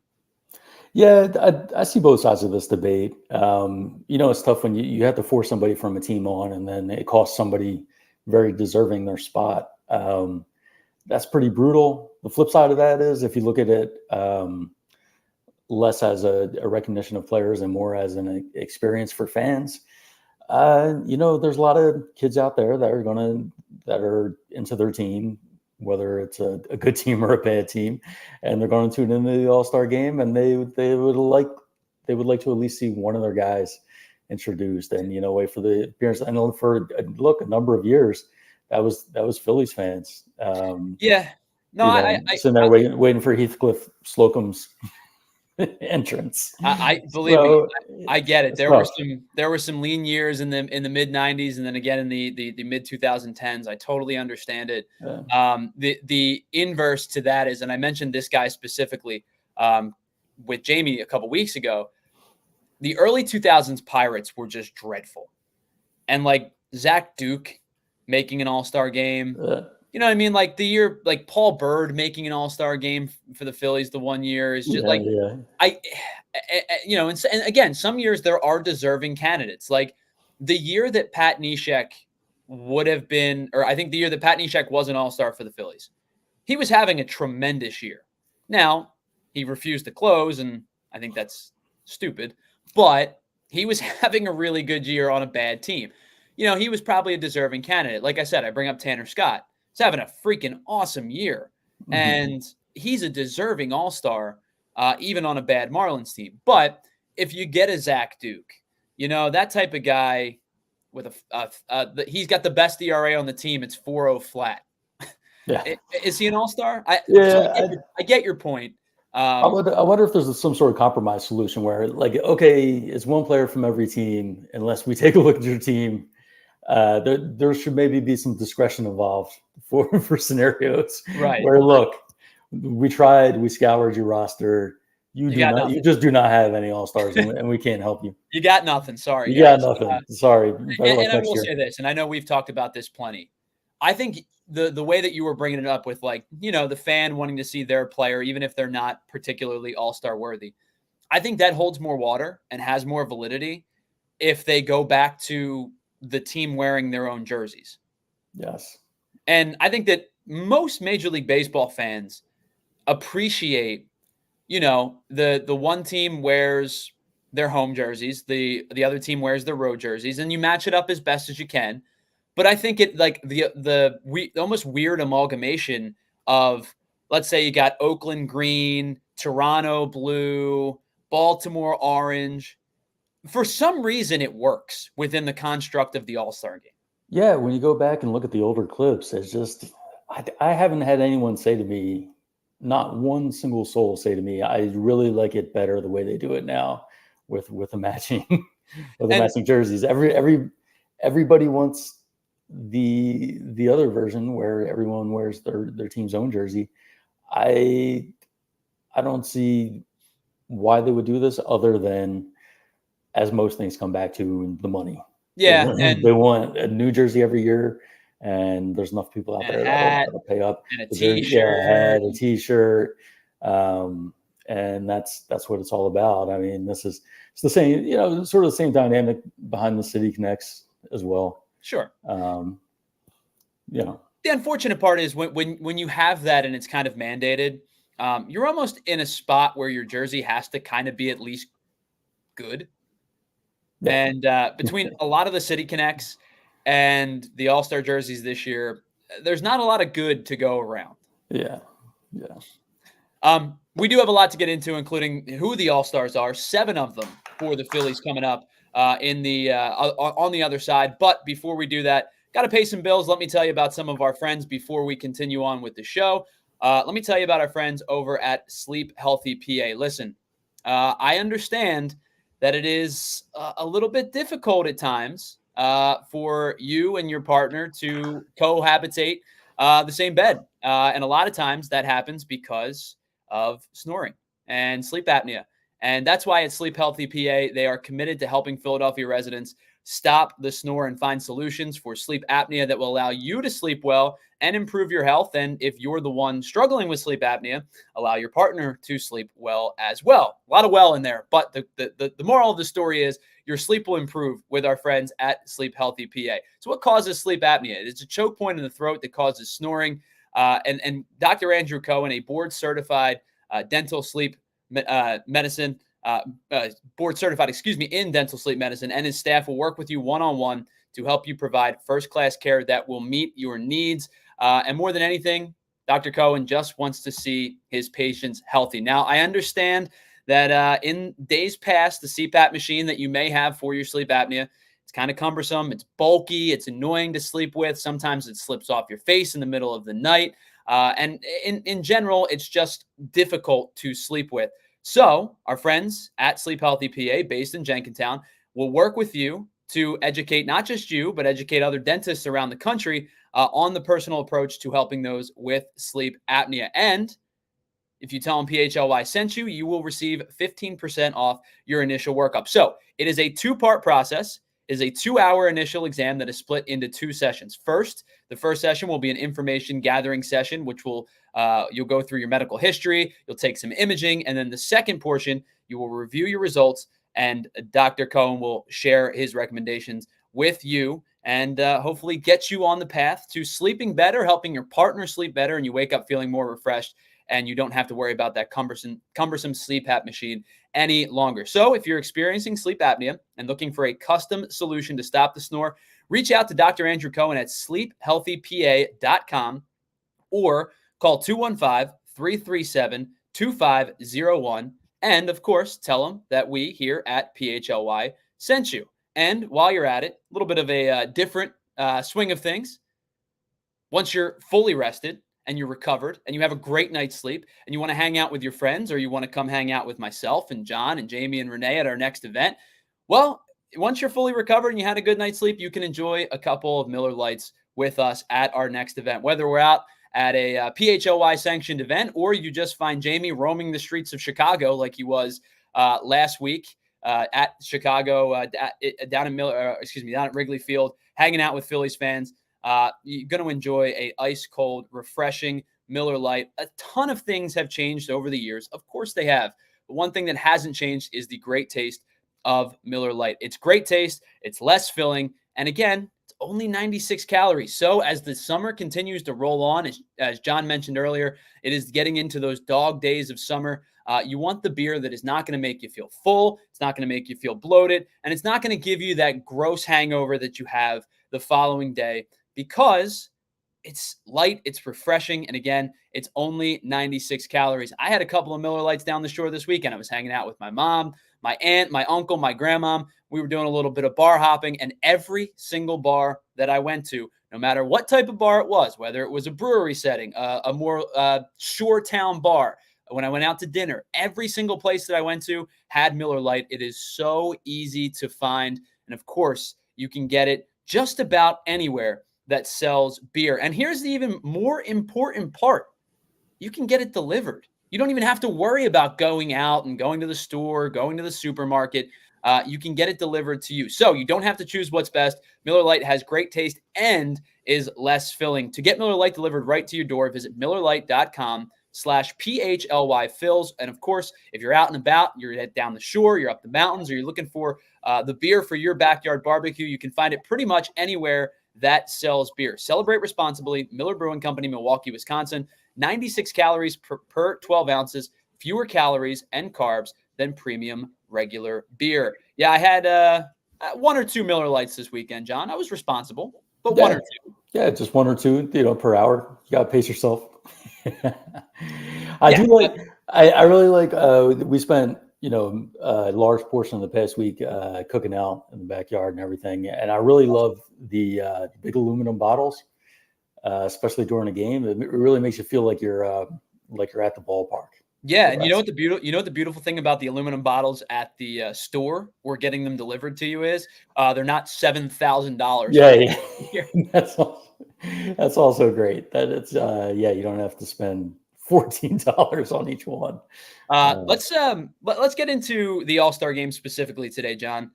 Speaker 2: Yeah, I see both sides of this debate. It's tough when you have to force somebody from a team on, and then it costs somebody very deserving their spot. That's pretty brutal. The flip side of that is if you look at it less as a recognition of players and more as an experience for fans, there's a lot of kids out there that are into their team, whether it's a good team or a bad team, and they're going to tune into the All-Star game, and they would like to at least see one of their guys introduced and wait for the appearance. And for a number of years that was Phillies fans.
Speaker 1: I
Speaker 2: sitting there waiting for Heathcliff Slocum's entrance.
Speaker 1: I believe me, I get it. There were some lean years in the mid 90s, and then again in the mid 2010s. I totally understand it. Yeah. The inverse to that is, and I mentioned this guy specifically with Jamie a couple weeks ago. The early 2000s Pirates were just dreadful, and like Zach Duke making an All-Star game. You know what I mean? Like the year, like Paul Bird making an All-Star game for the Phillies the one year is just and again, some years there are deserving candidates. Like the year that Pat Neshek would have been, or I think the year that Pat Neshek was an All-Star for the Phillies, he was having a tremendous year. Now, he refused to close, and I think that's stupid, but he was having a really good year on a bad team. He was probably a deserving candidate. Like I said, I bring up Tanner Scott. He's having a freaking awesome year, and he's a deserving All-Star, even on a bad Marlins team. But if you get a Zach Duke, that type of guy with he's got the best ERA on the team. It's 4.0 flat. Yeah. Is he an All-Star? I get your point.
Speaker 2: I wonder if there's some sort of compromise solution where, like, okay, it's one player from every team. Unless we take a look at your team, there should maybe be some discretion involved for scenarios, right? Where look, we scoured your roster. You just do not have any All-Stars, and we can't help you.
Speaker 1: You got nothing. Sorry,
Speaker 2: you got nothing. Sorry.
Speaker 1: And I will say this, and I know we've talked about this plenty. I think the way that you were bringing it up with, like, the fan wanting to see their player, even if they're not particularly All-Star worthy, I think that holds more water and has more validity if they go back to the team wearing their own jerseys.
Speaker 2: Yes.
Speaker 1: And I think that most Major League Baseball fans appreciate, the one team wears their home jerseys, the other team wears their road jerseys, and you match it up as best as you can. But I think it, like, the almost weird amalgamation of, let's say you got Oakland green, Toronto blue, Baltimore orange. For some reason, it works within the construct of the All-Star game.
Speaker 2: Yeah, when you go back and look at the older clips, it's just, I haven't had anyone say to me, not one single soul say to me, I really like it better the way they do it now with the matching with the matching jerseys. Everybody wants the other version where everyone wears their team's own jersey, I don't see why they would do this other than, as most things come back to, the money.
Speaker 1: Yeah,
Speaker 2: they want a new jersey every year, and there's enough people out
Speaker 1: and a
Speaker 2: there
Speaker 1: hat
Speaker 2: that'll pay up.
Speaker 1: and a
Speaker 2: Yeah, a
Speaker 1: T-shirt.
Speaker 2: hat, a T-shirt, and that's what it's all about. I mean, it's the same, sort of the same dynamic behind the City Connects as well.
Speaker 1: Sure.
Speaker 2: The
Speaker 1: unfortunate part is when you have that and it's kind of mandated, you're almost in a spot where your jersey has to kind of be at least good. Yeah. And between a lot of the City Connects and the All-Star jerseys this year, there's not a lot of good to go around.
Speaker 2: Yeah.
Speaker 1: We do have a lot to get into, including who the All-Stars are, 7 of them for the Phillies coming up on the other side. But before we do that, got to pay some bills. Let me tell you about some of our friends before we continue on with the show. Let me tell you about our friends over at Sleep Healthy PA. Listen, I understand that it is a little bit difficult at times for you and your partner to cohabitate the same bed. And a lot of times that happens because of snoring and sleep apnea. And that's why at Sleep Healthy PA, they are committed to helping Philadelphia residents stop the snore and find solutions for sleep apnea that will allow you to sleep well and improve your health. And if you're the one struggling with sleep apnea, allow your partner to sleep well as well. A lot of well in there. But the moral of the story is your sleep will improve with our friends at Sleep Healthy PA. So what causes sleep apnea? It's a choke point in the throat that causes snoring. And Dr. Andrew Cohen, a board-certified dental sleep medicine, board certified, in dental sleep medicine, and his staff will work with you one-on-one to help you provide first-class care that will meet your needs. And more than anything, Dr. Cohen just wants to see his patients healthy. Now, I understand that in days past, the CPAP machine that you may have for your sleep apnea, it's kind of cumbersome. It's bulky. It's annoying to sleep with. Sometimes it slips off your face in the middle of the night. And in general, it's just difficult to sleep with. So our friends at Sleep Healthy PA, based in Jenkintown, will work with you to educate not just you, but educate other dentists around the country on the personal approach to helping those with sleep apnea. And if you tell them PHLY sent you, you will receive 15% off your initial workup. So it is a 2-part process. It is a 2-hour initial exam that is split into 2 sessions. The first session will be an information gathering session, which will you'll go through your medical history, you'll take some imaging, and then the second portion, you will review your results, and Dr. Cohen will share his recommendations with you and hopefully get you on the path to sleeping better, helping your partner sleep better, and you wake up feeling more refreshed, and you don't have to worry about that cumbersome CPAP machine any longer. So if you're experiencing sleep apnea and looking for a custom solution to stop the snore, reach out to Dr. Andrew Cohen at sleephealthypa.com or call 215-337-2501. And of course, tell them that we here at PHLY sent you. And while you're at it, a little bit of a different swing of things. Once you're fully rested and you're recovered and you have a great night's sleep and you want to hang out with your friends, or you want to come hang out with myself and John and Jamie and Renee at our next event, well, once you're fully recovered and you had a good night's sleep, you can enjoy a couple of Miller Lights with us at our next event, whether we're out at a PHLY sanctioned event or you just find Jamie roaming the streets of Chicago like he was last week at Chicago, down at Wrigley Field, hanging out with Phillies fans. You're going to enjoy a ice cold, refreshing Miller Lite. A ton of things have changed over the years. Of course they have. But one thing that hasn't changed is the great taste of Miller Lite. It's great taste. It's less filling. And again, it's only 96 calories. So as the summer continues to roll on, as John mentioned earlier, it is getting into those dog days of summer. You want the beer that is not going to make you feel full. It's not going to make you feel bloated. And it's not going to give you that gross hangover that you have the following day, because it's light, it's refreshing, and again, it's only 96 calories. I had a couple of Miller Lights down the shore this weekend. I was hanging out with my mom, my aunt, my uncle, my grandmom. We were doing a little bit of bar hopping, and every single bar that I went to, no matter what type of bar it was, whether it was a brewery setting, a more shore town bar, when I went out to dinner, every single place that I went to had Miller Lite. It is so easy to find, and of course, you can get it just about anywhere that sells beer. And here's the even more important part. You can get it delivered. You don't even have to worry about going out and going to the store, going to the supermarket. You can get it delivered to you. So you don't have to choose what's best. Miller Lite has great taste and is less filling. To get Miller Lite delivered right to your door, visit MillerLite.com/PHLY Phils. And of course, if you're out and about, you're down the shore, you're up the mountains, or you're looking for the beer for your backyard barbecue, you can find it pretty much anywhere that sells beer. Celebrate responsibly. Miller Brewing Company, Milwaukee, Wisconsin. 96 calories per 12 ounces, fewer calories and carbs than premium regular beer. Yeah, I had 1 or 2 Miller Lights this weekend, John. I was responsible, but 1 or 2.
Speaker 2: Yeah, just 1 or 2, per hour. You got to pace yourself. I really like, we spent, a large portion of the past week cooking out in the backyard and everything. And I really love the big aluminum bottles. Especially during a game, it really makes you feel like you're at the ballpark.
Speaker 1: Yeah, and you know what the beautiful thing about the aluminum bottles at the store or getting them delivered to you is they're not $7,000.
Speaker 2: Yeah. That's also great. That it's you don't have to spend $14 on each one.
Speaker 1: Let's get into the All-Star Game specifically today, John,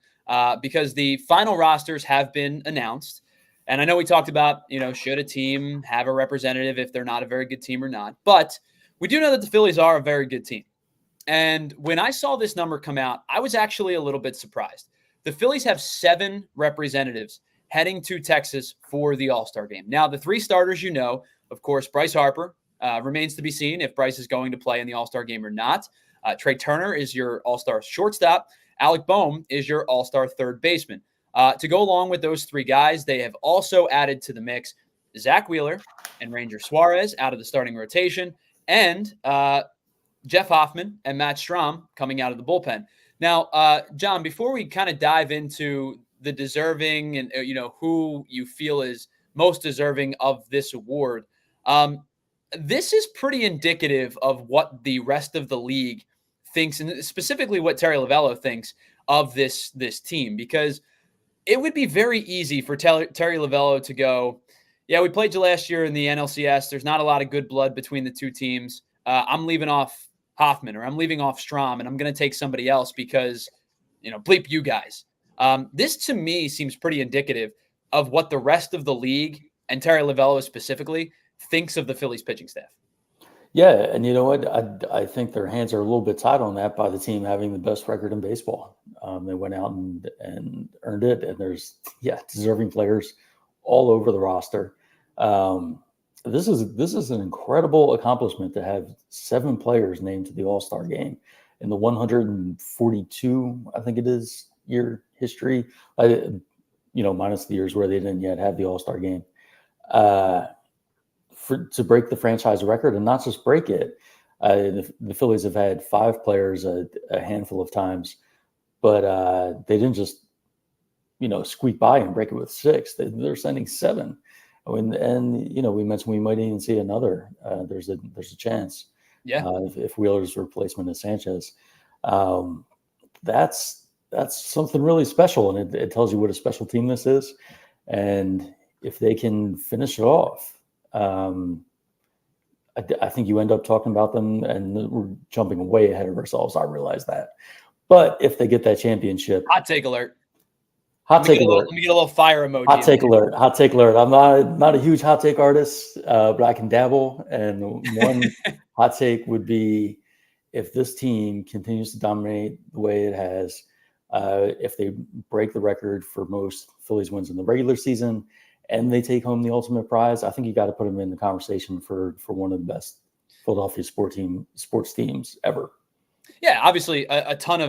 Speaker 1: because the final rosters have been announced. And I know we talked about, should a team have a representative if they're not a very good team or not. But we do know that the Phillies are a very good team. And when I saw this number come out, I was actually a little bit surprised. The Phillies have 7 representatives heading to Texas for the All-Star Game. Now, the 3 starters, of course, Bryce Harper remains to be seen if Bryce is going to play in the All-Star Game or not. Trey Turner is your All-Star shortstop. Alec Bohn is your All-Star third baseman. To go along with those 3 guys, they have also added to the mix Zach Wheeler and Ranger Suarez out of the starting rotation, and Jeff Hoffman and Matt Strahm coming out of the bullpen. Now, John, before we kind of dive into the deserving and who you feel is most deserving of this award, this is pretty indicative of what the rest of the league thinks, and specifically what Terry Lavello thinks of this team, because it would be very easy for Terry Lavello to go, yeah, we played you last year in the NLCS. There's not a lot of good blood between the 2 teams. I'm leaving off Hoffman, or I'm leaving off Strahm, and I'm going to take somebody else because, bleep you guys. This to me seems pretty indicative of what the rest of the league, and Terry Lavello specifically, thinks of the Phillies pitching staff.
Speaker 2: Yeah, and you know what? I think their hands are a little bit tied on that by the team having the best record in baseball. They went out and earned it, and there's deserving players all over the roster. This is an incredible accomplishment to have 7 players named to the All-Star Game in the 142, I think it is, year history. Minus the years where they didn't yet have the All-Star Game. To break the franchise record, and not just break it. The Phillies have had 5 players a handful of times, but they didn't just, squeak by and break it with 6. They're sending 7. We mentioned we might even see another. There's a chance.
Speaker 1: Yeah.
Speaker 2: If Wheeler's replacement is Sanchezz, that's something really special, and it tells you what a special team this is, and if they can finish it off. I think you end up talking about them, and we're jumping way ahead of ourselves. I realize that, but if they get that championship,
Speaker 1: hot take alert.
Speaker 2: Hot take alert.
Speaker 1: Let me get a little fire emoji.
Speaker 2: Hot take alert. Hot take alert. I'm not a huge hot take artist, but I can dabble. And one hot take would be, if this team continues to dominate the way it has, if they break the record for most Phillies wins in the regular season, and they take home the ultimate prize, I think you got to put them in the conversation for one of the best Philadelphia sports teams ever.
Speaker 1: Yeah, obviously a ton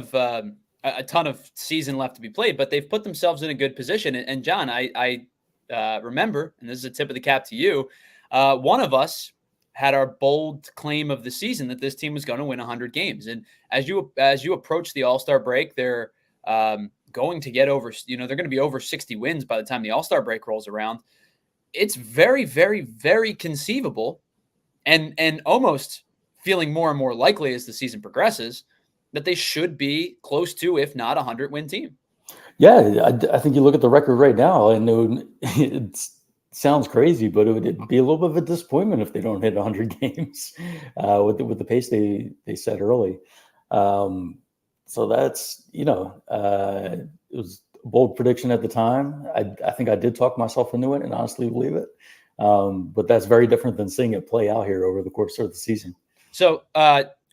Speaker 1: of season left to be played, but they've put themselves in a good position. And John, I remember, and this is a tip of the cap to you, one of us had our bold claim of the season that this team was going to win 100 games. And as you approach the All-Star break, they're going to get over, they're going to be over 60 wins by the time the All-Star break rolls around. It's very, very, very conceivable and almost feeling more and more likely as the season progresses that they should be close to, if not a 100-win team.
Speaker 2: Yeah, I think you look at the record right now, and sounds crazy, but it would be a little bit of a disappointment if they don't hit 100 games with the pace they set early. So that's, it was a bold prediction at the time. I think I did talk myself into it and honestly believe it. But that's very different than seeing it play out here over the course of the season.
Speaker 1: So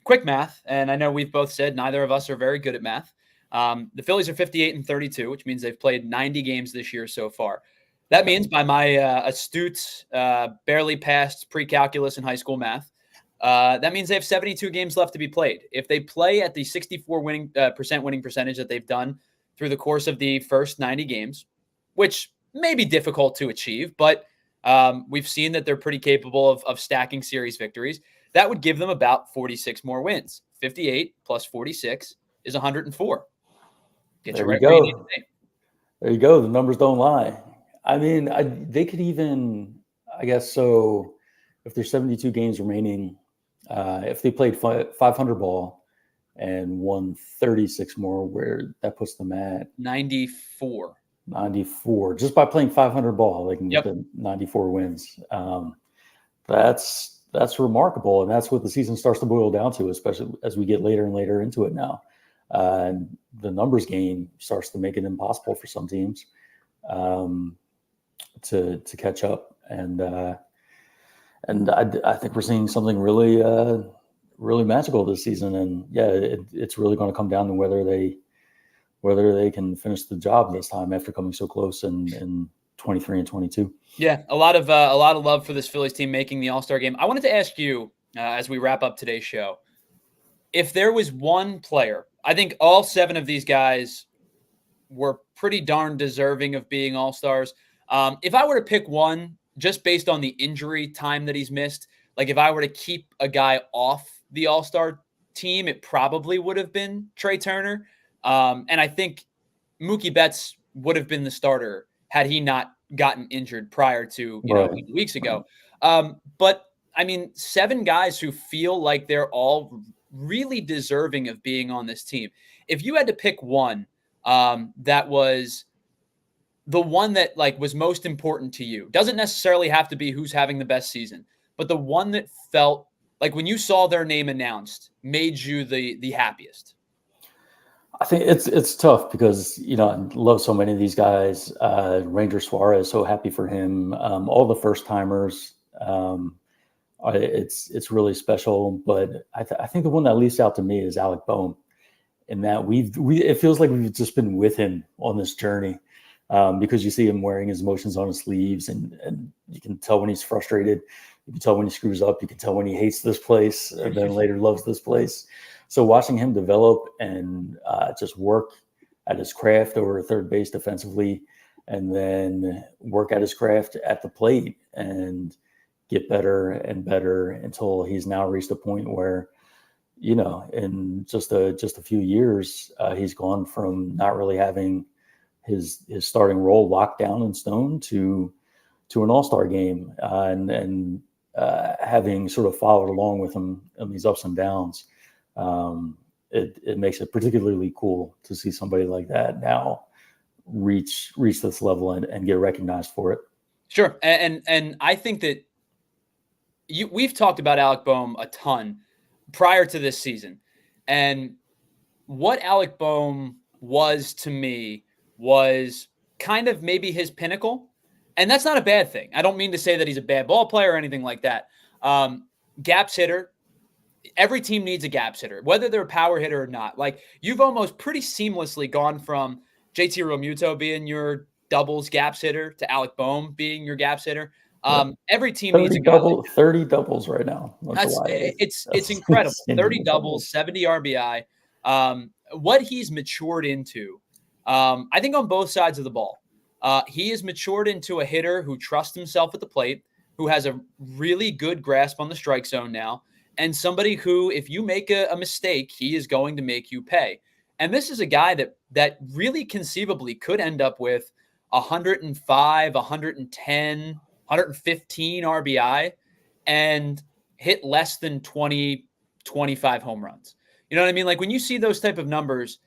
Speaker 1: quick math, and I know we've both said neither of us are very good at math. The Phillies are 58-32, which means they've played 90 games this year so far. That means, by my astute, barely passed pre-calculus in high school math, that means they have 72 games left to be played. If they play at the 64% winning percentage that they've done through the course of the first 90 games, which may be difficult to achieve, but we've seen that they're pretty capable of stacking series victories. That would give them about 46 more wins. 58 plus 46 is 104. Get you right where you need to be.
Speaker 2: There you go. The numbers don't lie. I mean, they could even, I guess, so if there's 72 games remaining, if they played 500 ball and won 36 more, where that puts them at
Speaker 1: 94.
Speaker 2: 94. Just by playing 500 ball, they can get the 94 wins. That's remarkable, and that's what the season starts to boil down to, especially as we get later and later into it now. And the numbers game starts to make it impossible for some teams to catch up, and I think we're seeing something really really magical this season. And it's really going to come down to whether they can finish the job this time after coming so close in 23 and 22.
Speaker 1: Yeah, a lot of love for this Phillies team making the All-Star game. I wanted to ask you as we wrap up today's show, if there was one player, I think all 7 of these guys were pretty darn deserving of being All-Stars. If I were to pick one, just based on the injury time that he's missed, like if I were to keep a guy off the All-Star team, it probably would have been Trey Turner. And I think Mookie Betts would have been the starter had he not gotten injured prior to, weeks ago. But I mean, 7 guys who feel like they're all really deserving of being on this team. If you had to pick one that was the one that was most important to you, doesn't necessarily have to be who's having the best season, but the one that felt like when you saw their name announced made you the happiest.
Speaker 2: I think it's tough because, I love so many of these guys. Ranger Suarez, so happy for him. All the first timers, it's really special. But I think the one that leaps out to me is Alec Bohn, in that it feels like we've just been with him on this journey, because you see him wearing his emotions on his sleeves, and you can tell when he's frustrated. You can tell when he screws up. You can tell when he hates this place and then later loves this place. So watching him develop and just work at his craft over third base defensively, and then work at his craft at the plate and get better and better until he's now reached a point where, in just a few years, he's gone from not really having his starting role locked down in stone to an All-Star game, and having sort of followed along with him in these ups and downs. It makes it particularly cool to see somebody like that now reach this level and get recognized for it.
Speaker 1: Sure. And I think that we've talked about Alec Bohn a ton prior to this season, and what Alec Bohn was to me was kind of maybe his pinnacle. And that's not a bad thing. I don't mean to say that he's a bad ball player or anything like that. Gaps hitter. Every team needs a gaps hitter, whether they're a power hitter or not. Like, you've almost pretty seamlessly gone from JT Realmuto being your doubles gaps hitter to Alec Bohn being your gaps hitter. Every team needs a guy like that.
Speaker 2: 30 doubles right now.
Speaker 1: It's incredible. 30 doubles, 70 RBI. What he's matured into, I think on both sides of the ball, he has matured into a hitter who trusts himself at the plate, who has a really good grasp on the strike zone now, and somebody who, if you make a mistake, he is going to make you pay. And this is a guy that really conceivably could end up with 105, 110, 115 RBI and hit less than 20, 25 home runs. You know what I mean? Like, when you see those type of numbers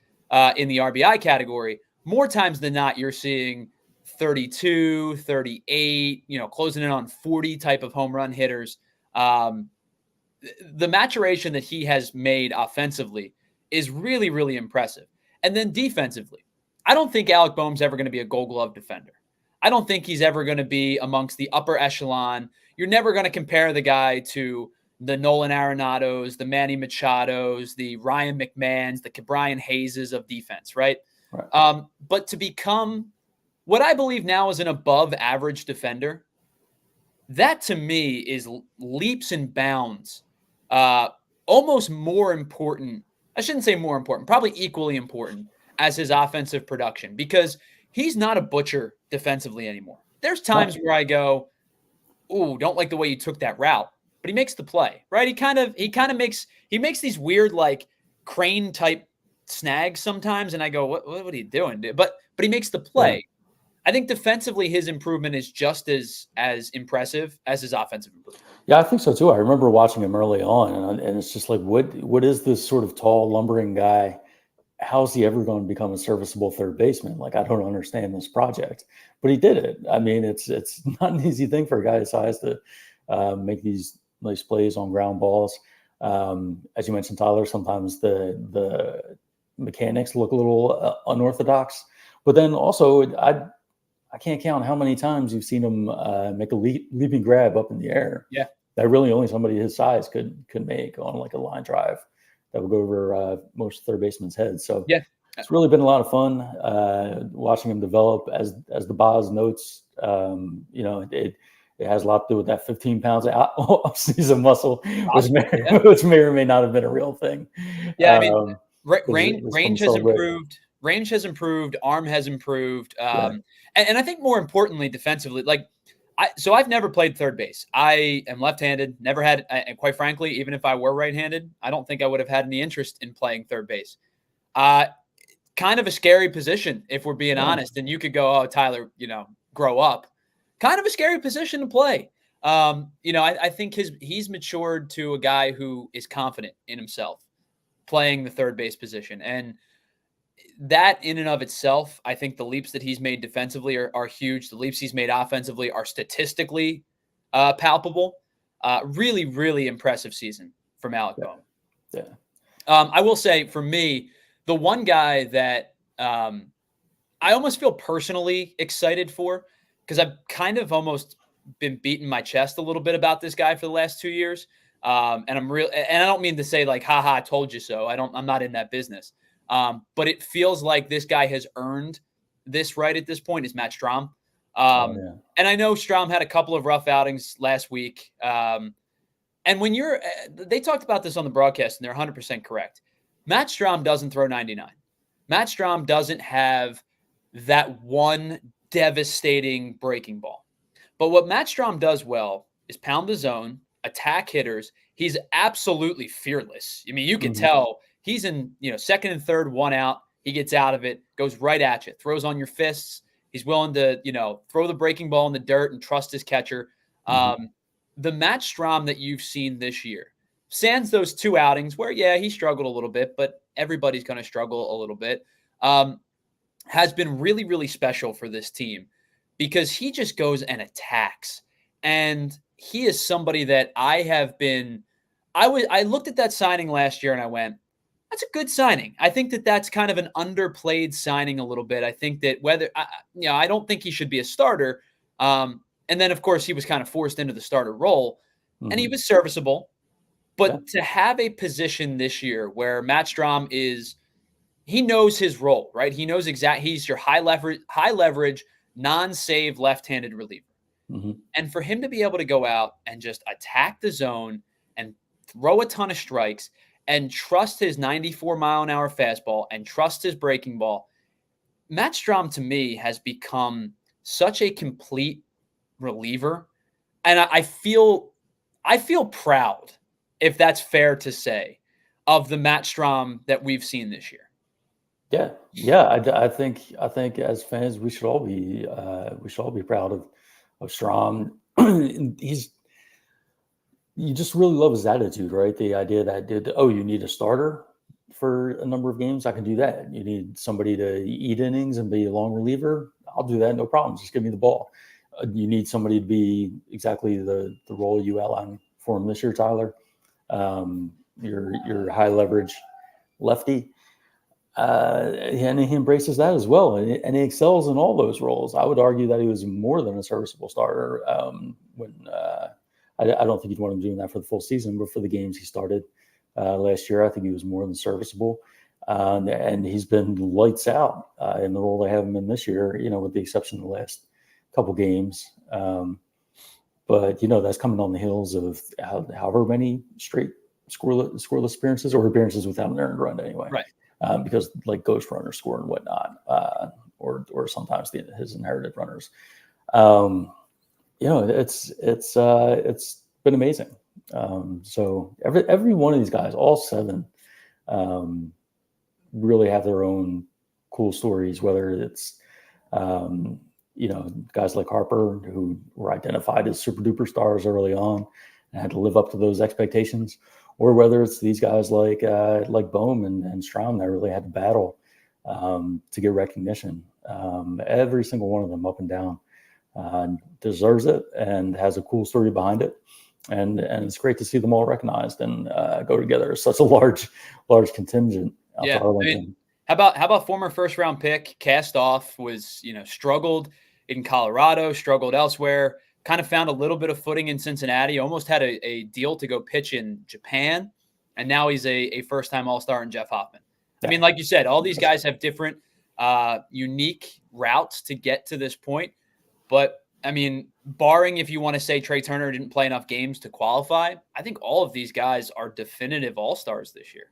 Speaker 1: in the RBI category, more times than not, you're seeing 32, 38, closing in on 40 type of home run hitters. The maturation that he has made offensively is really, really impressive. And then defensively, I don't think Alec Bohm's ever going to be a Gold Glove defender. I don't think he's ever going to be amongst the upper echelon. You're never going to compare the guy to the Nolan Arenados, the Manny Machados, the Ryan McMahons, the Brian Hayeses of defense, right? But to become what I believe now is an above average defender, that to me is leaps and bounds, almost more important. I shouldn't say more important, probably equally important as his offensive production, because he's not a butcher defensively anymore. There's times where I go, "Ooh, don't like the way you took that route," but he makes the play, right? He makes these weird like crane type snags sometimes, and I go, "What are you doing, dude?" But he makes the play. Yeah. I think defensively, his improvement is just as impressive as his offensive improvement.
Speaker 2: Yeah, I think so too. I remember watching him early on, and it's just like, what is this sort of tall, lumbering guy? How's he ever going to become a serviceable third baseman? Like, I don't understand this project, but he did it. I mean, it's not an easy thing for a guy his size to make these nice plays on ground balls. As you mentioned, Tyler, sometimes the mechanics look a little unorthodox, but then also I can't count how many times you've seen him make a leaping grab up in the air.
Speaker 1: Yeah,
Speaker 2: that really only somebody his size could make on like a line drive that would go over most third basemen's heads. So
Speaker 1: yeah,
Speaker 2: it's really been a lot of fun watching him develop. As the Boz notes, it has a lot to do with that 15 pounds of off-season muscle, which may or may not have been a real thing.
Speaker 1: Yeah, I mean, range has improved. Range has improved. Arm has improved. And I think more importantly, defensively, so I've never played third base. I am left-handed, never had, and quite frankly, even if I were right-handed, I don't think I would have had any interest in playing third base. Kind of a scary position, if we're being honest. And you could go, "Oh, Tyler, grow up." Kind of a scary position to play. I think he's matured to a guy who is confident in himself playing the third base position. And that in and of itself, I think the leaps that he's made defensively are huge. The leaps he's made offensively are statistically palpable. Really, really impressive season from Alec Bohn.
Speaker 2: Yeah.
Speaker 1: I will say, for me, the one guy that I almost feel personally excited for, because I've kind of almost been beating my chest a little bit about this guy for the last 2 years. And I don't mean to say like, "Ha I told you so." I'm not in that business. But it feels like this guy has earned this right at this point, is Matt Strahm. And I know Strahm had a couple of rough outings last week. And when they talked about this on the broadcast, and they're 100% correct. Matt Strahm doesn't throw 99. Matt Strahm doesn't have that one devastating breaking ball. But what Matt Strahm does well is pound the zone, attack hitters. He's absolutely fearless. I mean, you can tell. He's in, second and third, one out. He gets out of it, goes right at you, throws on your fists. He's willing to, throw the breaking ball in the dirt and trust his catcher. The Matt Strahm that you've seen this year, sans those 2 outings where, he struggled a little bit, but everybody's going to struggle a little bit, has been really, really special for this team, because he just goes and attacks. And he is somebody that I looked at that signing last year and I went, that's a good signing. I think that's kind of an underplayed signing a little bit. I think that I don't think he should be a starter. And then, of course, he was kind of forced into the starter role, and he was serviceable. But to have a position this year where Matt Strahm he knows his role, right? He knows he's your high leverage, non-save left-handed reliever. And for him to be able to go out and just attack the zone and throw a ton of strikes and trust his 94-mile-an-hour fastball and trust his breaking ball, Matt Strahm, to me, has become such a complete reliever. And I feel proud, if that's fair to say, of the Matt Strahm that we've seen this year.
Speaker 2: Yeah. I think as fans, we should all be proud of Strahm. You just really love his attitude, right? The idea that, you need a starter for a number of games, I can do that. You need somebody to eat innings and be a long reliever, I'll do that. No problem. Just give me the ball. You need somebody to be exactly the role you outlined for him this year, Tyler. Your high leverage lefty. And he embraces that as well. And he excels in all those roles. I would argue that he was more than a serviceable starter I don't think you'd want him doing that for the full season, but for the games he started last year, I think he was more than serviceable. And he's been lights out in the role they have him in this year, with the exception of the last couple games. But, that's coming on the heels of however many straight scoreless appearances or appearances without an earned run anyway.
Speaker 1: Right.
Speaker 2: Because like ghost runners score and whatnot, or sometimes his inherited runners. It's been amazing. So every one of these guys, all 7, really have their own cool stories, whether it's, guys like Harper who were identified as super duper stars early on and had to live up to those expectations, or whether it's these guys like Bohn and Strahm that really had to battle to get recognition. Every single one of them up and down deserves it and has a cool story behind it. And it's great to see them all recognized and go together as such a large contingent.
Speaker 1: Yeah. I mean, how about former first round pick cast off was, struggled in Colorado, struggled elsewhere, kind of found a little bit of footing in Cincinnati, almost had a deal to go pitch in Japan. And now he's a first-time All-Star in Jeff Hoffman. Yeah. I mean, like you said, all these guys have different unique routes to get to this point. But, I mean, barring if you want to say Trey Turner didn't play enough games to qualify, I think all of these guys are definitive All-Stars this year.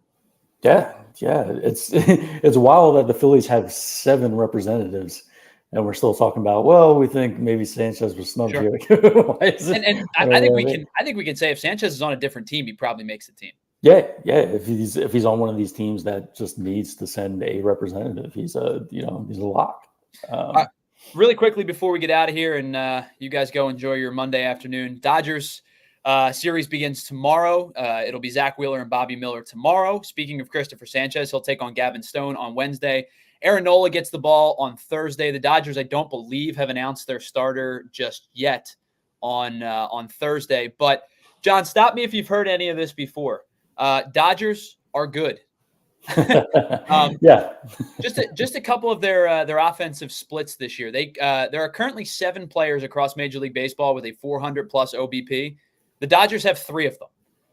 Speaker 2: Yeah. It's wild that the Phillies have 7 representatives, and we're still talking about, well, we think maybe Sanchezs was snubbed here.
Speaker 1: And I think we can say if Sanchezs is on a different team, he probably makes the team.
Speaker 2: Yeah. If he's on one of these teams that just needs to send a representative, he's a lock.
Speaker 1: Really quickly before we get out of here and you guys go enjoy your Monday afternoon, Dodgers series begins tomorrow. It'll be Zach Wheeler and Bobby Miller tomorrow. Speaking of Christopher Sanchez, he'll take on Gavin Stone on Wednesday. Aaron Nola gets the ball on Thursday. The Dodgers, I don't believe, have announced their starter just yet on Thursday. But, John, stop me if you've heard any of this before. Dodgers are good.
Speaker 2: Yeah.
Speaker 1: just a couple of their offensive splits this year. There are currently 7 players across Major League Baseball with a 400-plus OBP. The Dodgers have 3 of them.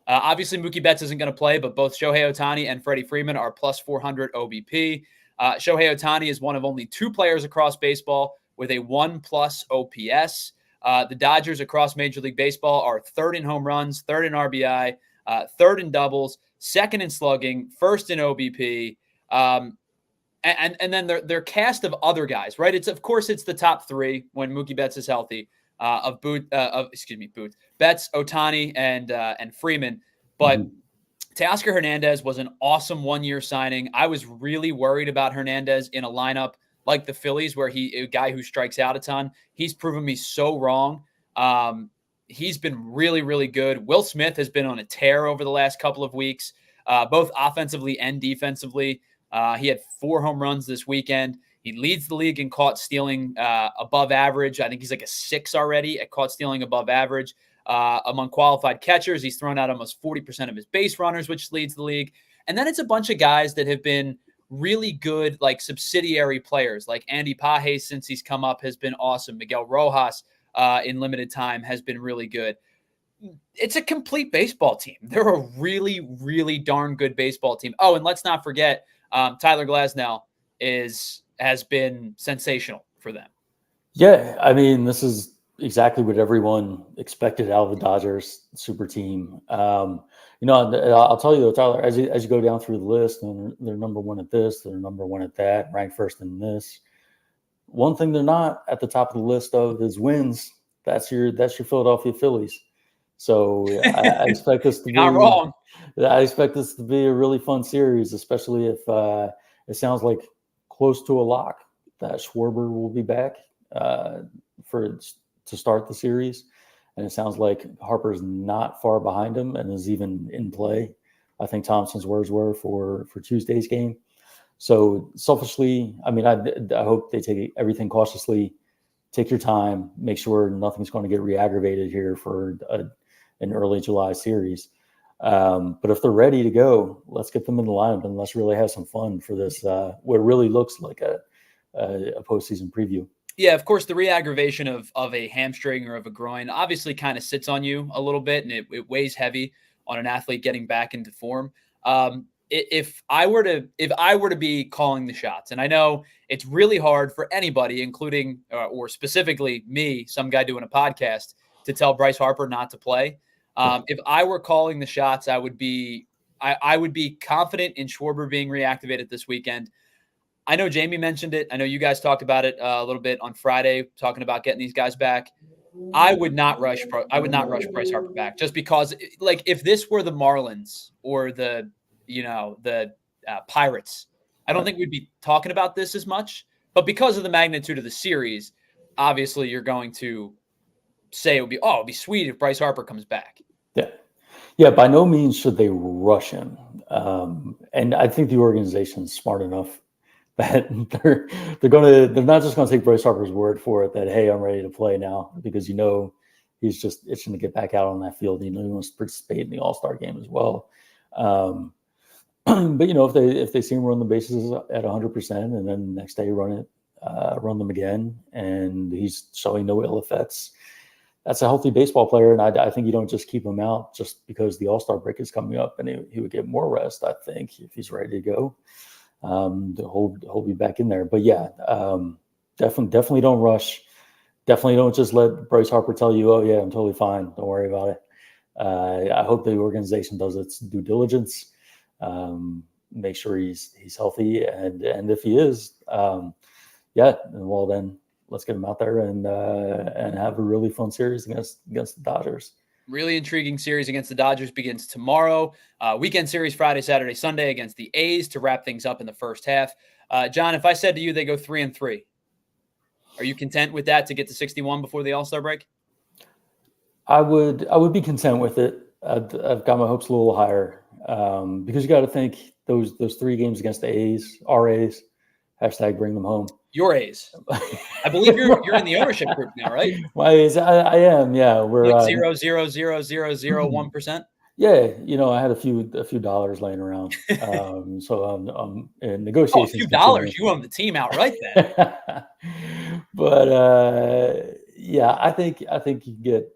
Speaker 1: Obviously, Mookie Betts isn't going to play, but both Shohei Ohtani and Freddie Freeman are plus 400 OBP. Shohei Ohtani is one of only 2 players across baseball with a 1+ OPS. The Dodgers across Major League Baseball are 3rd in home runs, 3rd in RBI, 3rd in doubles, 2nd in slugging, 1st in OBP, and then their cast of other guys, right? It's the top 3 when Mookie Betts is healthy of Betts, Ohtani, and Freeman. But Teoscar Hernandez was an awesome 1-year signing. I was really worried about Hernandez in a lineup like the Phillies, where a guy who strikes out a ton. He's proven me so wrong. He's been really, really good. Will Smith has been on a tear over the last couple of weeks, both offensively and defensively. He had 4 home runs this weekend. He leads the league in caught stealing above average. I think he's like a 6 already at caught stealing above average. Among qualified catchers, he's thrown out almost 40% of his base runners, which leads the league. And then it's a bunch of guys that have been really good, like subsidiary players, like Andy Pages, since he's come up, has been awesome. Miguel Rojas in limited time has been really good. It's a complete baseball team. They're a really, really darn good baseball team. Oh, and let's not forget, Tyler Glasnow has been sensational for them.
Speaker 2: Yeah, I mean, this is exactly what everyone expected out of the Dodgers super team. I'll tell you though, Tyler, as you go down through the list, and they're number 1 at this, they're number 1 at that, ranked 1st in this. One thing they're not at the top of the list of is wins. That's your Philadelphia Phillies. So I expect this to be
Speaker 1: not wrong.
Speaker 2: I expect this to be a really fun series, especially if it sounds like close to a lock that Schwarber will be back to start the series. And it sounds like Harper's not far behind him and is even in play. I think Thompson's words were for Tuesday's game. So selfishly, I mean, I hope they take everything cautiously, take your time, make sure nothing's going to get re-aggravated here for an early July series. But if they're ready to go, let's get them in the lineup and let's really have some fun for this, what really looks like a postseason preview.
Speaker 1: Yeah, of course, the re-aggravation of a hamstring or of a groin obviously kind of sits on you a little bit, and it weighs heavy on an athlete getting back into form. If I were to be calling the shots, and I know it's really hard for anybody, including or specifically me, some guy doing a podcast, to tell Bryce Harper not to play. If I were calling the shots, I would be confident in Schwarber being reactivated this weekend. I know Jamie mentioned it. I know you guys talked about it a little bit on Friday, talking about getting these guys back. I would not rush Bryce Harper back, just because, like, if this were the Marlins or the Pirates, I don't think we'd be talking about this as much. But because of the magnitude of the series, obviously you're going to say it'd be sweet if Bryce Harper comes back.
Speaker 2: Yeah. By no means should they rush him, and I think the organization's smart enough that they're not just going to take Bryce Harper's word for it that, hey, I'm ready to play now, because he's just itching to get back out on that field. He wants to participate in the AllStar game as well. But if they see him run the bases at 100% and then the next day run them again, and he's showing no ill effects, that's a healthy baseball player. And I think you don't just keep him out just because the All-Star break is coming up, and he would get more rest, I think, if he's ready to go. He'll be back in there. But yeah, definitely don't rush. Definitely don't just let Bryce Harper tell you, oh yeah, I'm totally fine, don't worry about it. I hope the organization does its due diligence, make sure he's healthy, and if he is, well then let's get him out there and have a really fun series against the Dodgers.
Speaker 1: Really intriguing series against the Dodgers begins tomorrow. Weekend series Friday, Saturday, Sunday against the A's to wrap things up in the first half. John, if I said to you they go 3-3, are you content with that to get to 61 before the All-Star break?
Speaker 2: I would be content with it. I've got my hopes a little higher, because you got to think those 3 games against the A's, our A's, # bring them home.
Speaker 1: Your A's. I believe you're in the ownership group now, right?
Speaker 2: My A's, I am. Yeah, we're
Speaker 1: like 0.00001%.
Speaker 2: Yeah, I had a few dollars laying around, so I'm in negotiations.
Speaker 1: A few dollars, you own the team outright then.
Speaker 2: But yeah, I think you get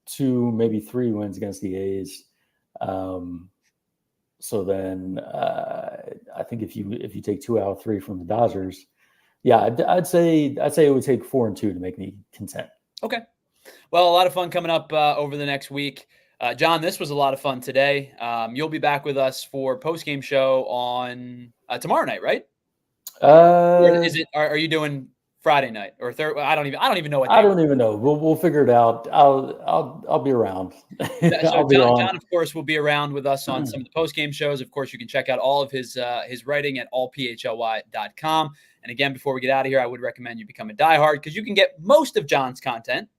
Speaker 2: 2, maybe 3 wins against the A's. So then I think if you take 2 out of 3 from the Dodgers, yeah, I'd say it would take 4 and 2 to make me content.
Speaker 1: Okay. Well, a lot of fun coming up over the next week. John, this was a lot of fun today. You'll be back with us for post-game show on tomorrow night, right? Or is it? Are you doing Friday night or third? I don't even know what.
Speaker 2: I don't even know. We'll figure it out. I'll be around.
Speaker 1: So John, of course, will be around with us on some of the post-game shows. Of course, you can check out all of his writing at allphly.com. And again, before we get out of here, I would recommend you become a diehard, because you can get most of John's content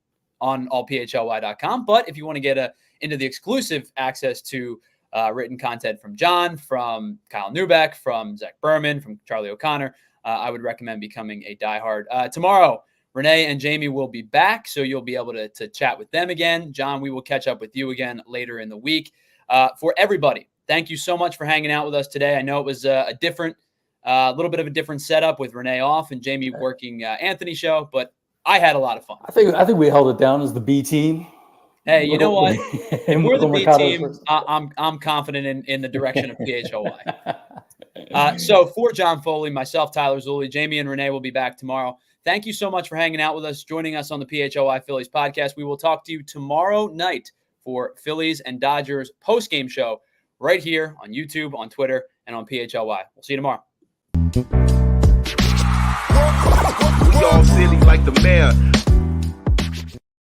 Speaker 1: on allphly.com. But if you want to get into the exclusive access to written content from John, from Kyle Neubeck, from Zach Berman, from Charlie O'Connor, I would recommend becoming a diehard. Tomorrow, Renee and Jamie will be back, so you'll be able to chat with them again. John, we will catch up with you again later in the week. For everybody, thank you so much for hanging out with us today. I know it was a little bit of a different setup with Renee off and Jamie working Anthony's show, but I had a lot of fun.
Speaker 2: I think we held it down as the B team.
Speaker 1: Hey, you know what? If we're the B team, I'm confident in the direction of PHLY. So for John Foley, myself, Tyler Zulli, Jamie and Renee will be back tomorrow. Thank you so much for hanging out with us, joining us on the PHLY Phillies podcast. We will talk to you tomorrow night for Phillies and Dodgers post-game show right here on YouTube, on Twitter, and on PHLY. We'll see you tomorrow.
Speaker 3: We all silly like the mayor.